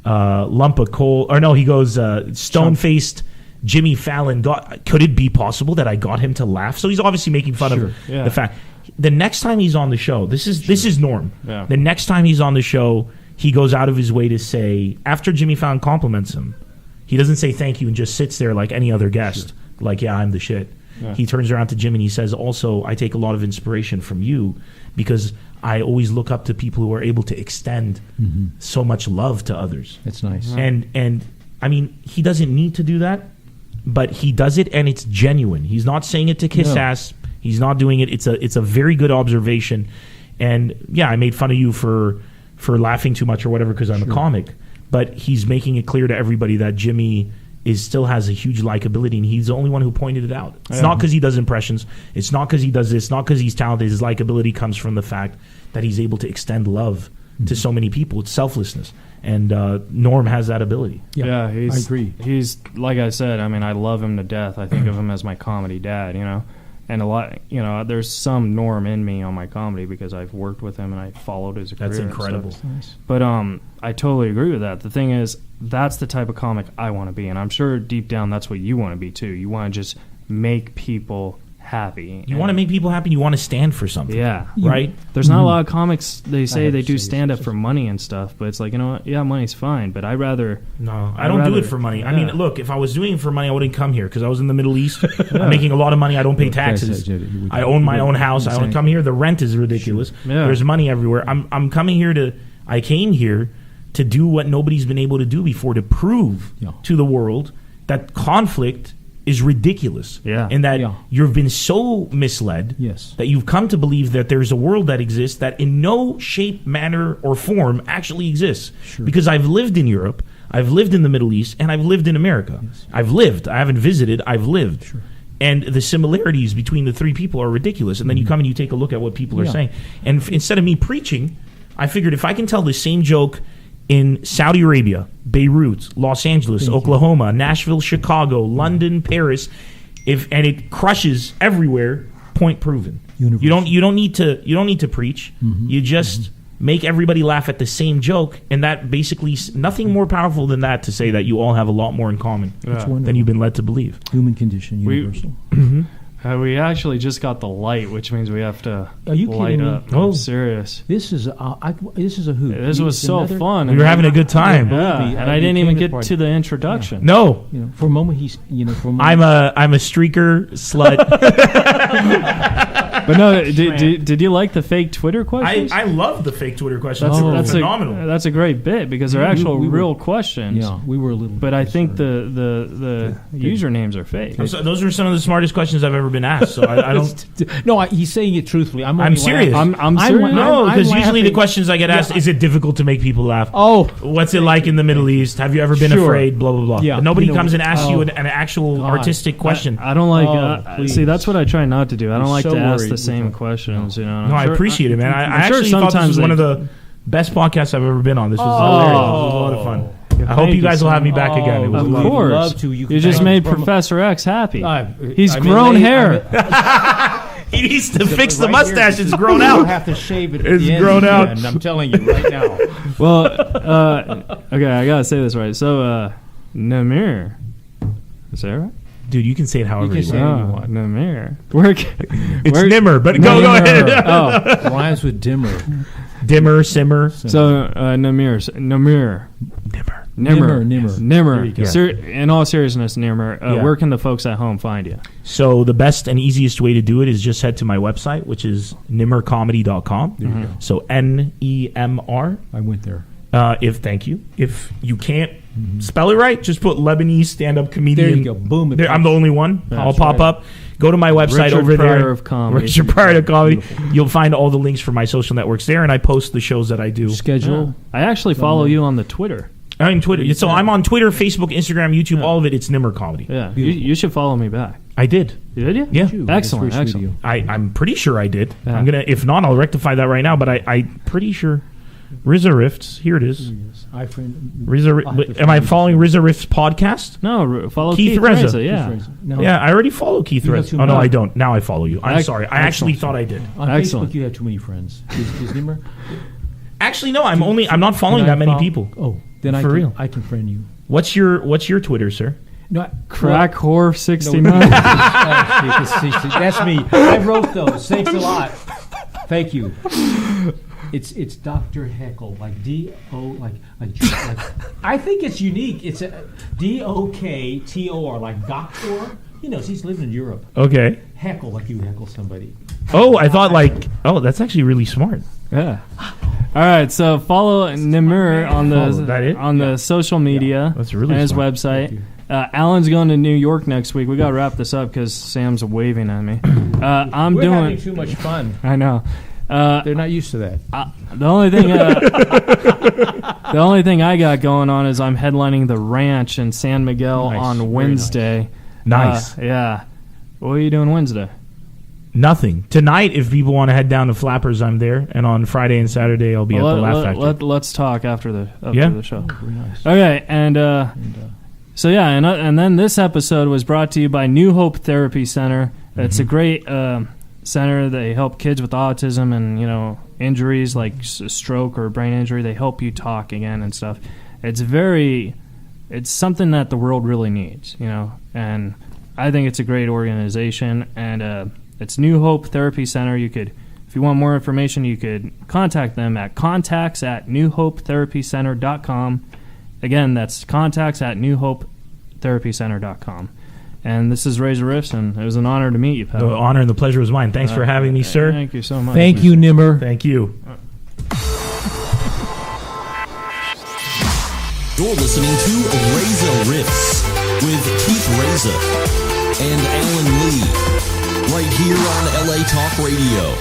lump of coal. Or no, he goes, stone-faced Jimmy Fallon. Could it be possible that I got him to laugh? So he's obviously making fun of the fact. The next time he's on the show, this is Norm. Yeah. The next time he's on the show, he goes out of his way to say, after Jimmy Fallon compliments him, he doesn't say thank you and just sits there like any other guest. Like, yeah, I'm the shit. he turns around to Jim and he says, also, I take a lot of inspiration from you because I always look up to people who are able to extend so much love to others. That's nice. And I mean, he doesn't need to do that, but he does it, and it's genuine. He's not saying it to kiss ass. He's not doing it. It's a very good observation. And yeah, I made fun of you for laughing too much or whatever because I'm a comic. But he's making it clear to everybody that Jimmy still has a huge likability, and he's the only one who pointed it out. It's not because he does impressions. It's not because he does this. Not because he's talented. His likability comes from the fact that he's able to extend love to so many people. It's selflessness. And Norm has that ability. Yeah, I agree. He's, like I said, I mean, I love him to death. I think of him as my comedy dad, you know. And a lot, you know, there's some Norm in me on my comedy because I've worked with him and I followed his career. That's incredible. Nice. But I totally agree with that. The thing is, that's the type of comic I want to be, and I'm sure deep down that's what you want to be too. You want to just make people happy. You want to make people happy. You want to stand for something. Yeah. Right? There's not a lot of comics, they say have they to do say stand up this. for money and stuff, but it's like, you know what? Yeah, money's fine, but I'd rather... No, I don't do it for money. I mean, Yeah. look, if I was doing it for money, I wouldn't come here because I was in the Middle East. I'm making a lot of money. I don't pay taxes. I own my own house. I don't come here. The rent is ridiculous. Yeah. There's money everywhere. I'm coming here I came here to do what nobody's been able to do before, to prove to the world that conflict is ridiculous. Yeah. And that you've been so misled that you've come to believe that there's a world that exists that in no shape, manner, or form actually exists. Sure. Because I've lived in Europe, I've lived in the Middle East, and I've lived in America. Yes. I've lived. I haven't visited. I've lived. Sure. And the similarities between the three people are ridiculous. And then you come and you take a look at what people are saying. And instead of me preaching, I figured if I can tell the same joke in Saudi Arabia, Beirut, Los Angeles, Oklahoma, Nashville, Chicago, London, Paris, and it crushes everywhere, point proven. Universal. You don't need to preach. You just make everybody laugh at the same joke, and that basically nothing more powerful than that to say that you all have a lot more in common than you've been led to believe. Human condition, universal. we actually just got the light, which means we have to Are you light kidding me? up. Oh. I'm serious. This is a hoot. This was It's so another- fun. We were having a good time. Yeah, Believe me, and I you didn't came even to the get party. to the introduction. No, You know, for a moment he's, for a moment. I'm a streaker slut. But no, did you like the fake Twitter questions? I love the fake Twitter questions. that's Phenomenal. That's a great bit because they're actual we were- real questions. Yeah, we were a little. But I think the usernames are fake. Those are some of the smartest questions I've ever been asked. So I don't. No, he's saying it truthfully. I'm serious. I'm serious. No, I'm because usually the laughing. questions I get asked, is it difficult to make people laugh? Oh, What's it like in the Middle East? Have you ever been Sure. afraid? Blah, blah, blah. Yeah, But nobody you know, comes and asks you oh, an actual God. artistic question. I don't like. Oh, please. See, that's what I try not to do. I don't You're like so to ask worried the with same that. questions. You know. No, I appreciate it, man. I I'm sure actually thought this sometimes was one they- of the best podcasts I've ever been on. This was Oh. hilarious. It was a lot of fun. I hope Thank you guys you will so have me back again. It was Of a lot course. love to. You You just can- made from- Professor X happy. He's I'm grown in- hair. He needs to fix the right mustache. here. It's grown You out. have to shave it. At It's the end, grown out. And I'm telling you right now. Well, okay, I gotta say this right. So, Nemr, is that right? Dude, you can say it however You you, can say want. it. you want. Nemr. It's Nimmer, but go ahead. Oh, Rhymes with dimmer. Dimmer, simmer. so Nemr. Nimmer. Nimmer. There you go. In all seriousness, Nemr, Yeah. where can the folks at home find you? So the best and easiest way to do it is just head to my website, which is nimmercomedy.com. There you go. So Nemr. I went there. Thank you. If you can't spell it right, just put Lebanese stand-up comedian. There you go. Boom. There, I'm the only one. I'll pop right. up. Go to my website Richard over Pryor there. of Comedy. Richard Pryor of Comedy. You'll find all the links for my social networks there, and I post the shows that I do. Schedule. I actually follow you on the Twitter. I'm Twitter. So I'm on Twitter, Facebook, Instagram, YouTube, all of it. It's Nimmer Comedy. Yeah, you should follow me back. I did. Did you? Yeah. That's Excellent, very sweet of excellent. you. I'm pretty sure I did. Yeah. I'm gonna. If not, I'll rectify that right now. But I'm pretty sure. Reza Rifts. Here it is. I friend. Reza. I'll have to Am I find following Reza Rifts podcast? No, follow Keith Keith Reza. Reza. Yeah. No. Yeah, I already follow Keith You have Reza. too Oh no, many. I don't. Now I follow you. I'm Ex- sorry. I actually thought I did. On Excellent. Facebook, you have too many friends. Is Nimmer? Actually, no. I'm not following Can I that many follow- people. Oh, then For real. I can friend you. What's your Twitter, sir? No, Crack whore no, 69. that's me. I wrote those. Thanks a lot. Thank you. It's Dr. Heckle, like D-O, like I think it's unique. It's a D-O-K-T-O-R, like doctor, She's lived in Europe. Okay. Heckle like you heckle somebody. Oh, I thought that's actually really smart. Yeah. All right, so follow Nemr on the social media. That's really and his smart. website. Alan's going to New York next week. We got to wrap this up because Sam's waving at me. We're having too much fun. I know. They're not used to that. The only thing I got going on is I'm headlining the Ranch in San Miguel on Wednesday. Nice. Yeah. What are you doing Wednesday? Nothing. Tonight, if people want to head down to Flappers, I'm there. And on Friday and Saturday, I'll be at the Laugh Factory. Let's talk after the show. Oh, very nice. Okay, so yeah, and then this episode was brought to you by New Hope Therapy Center. It's a great center. They help kids with autism and injuries like stroke or brain injury. They help you talk again and stuff. It's something that the world really needs, and I think it's a great organization. And it's New Hope Therapy Center. You could, if you want more information, you could contact them at contacts@newhopetherapycenter.com. Again, that's contacts@newhopetherapycenter.com. And this is Reza Riffs, and it was an honor to meet you, pal. The honor and the pleasure was mine. Thanks for having me, sir. Thank you so much. Thank you, Nemr. Thank you. You're listening to Reza Riffs with Keith Reza and Alan Lee, right here on LA Talk Radio.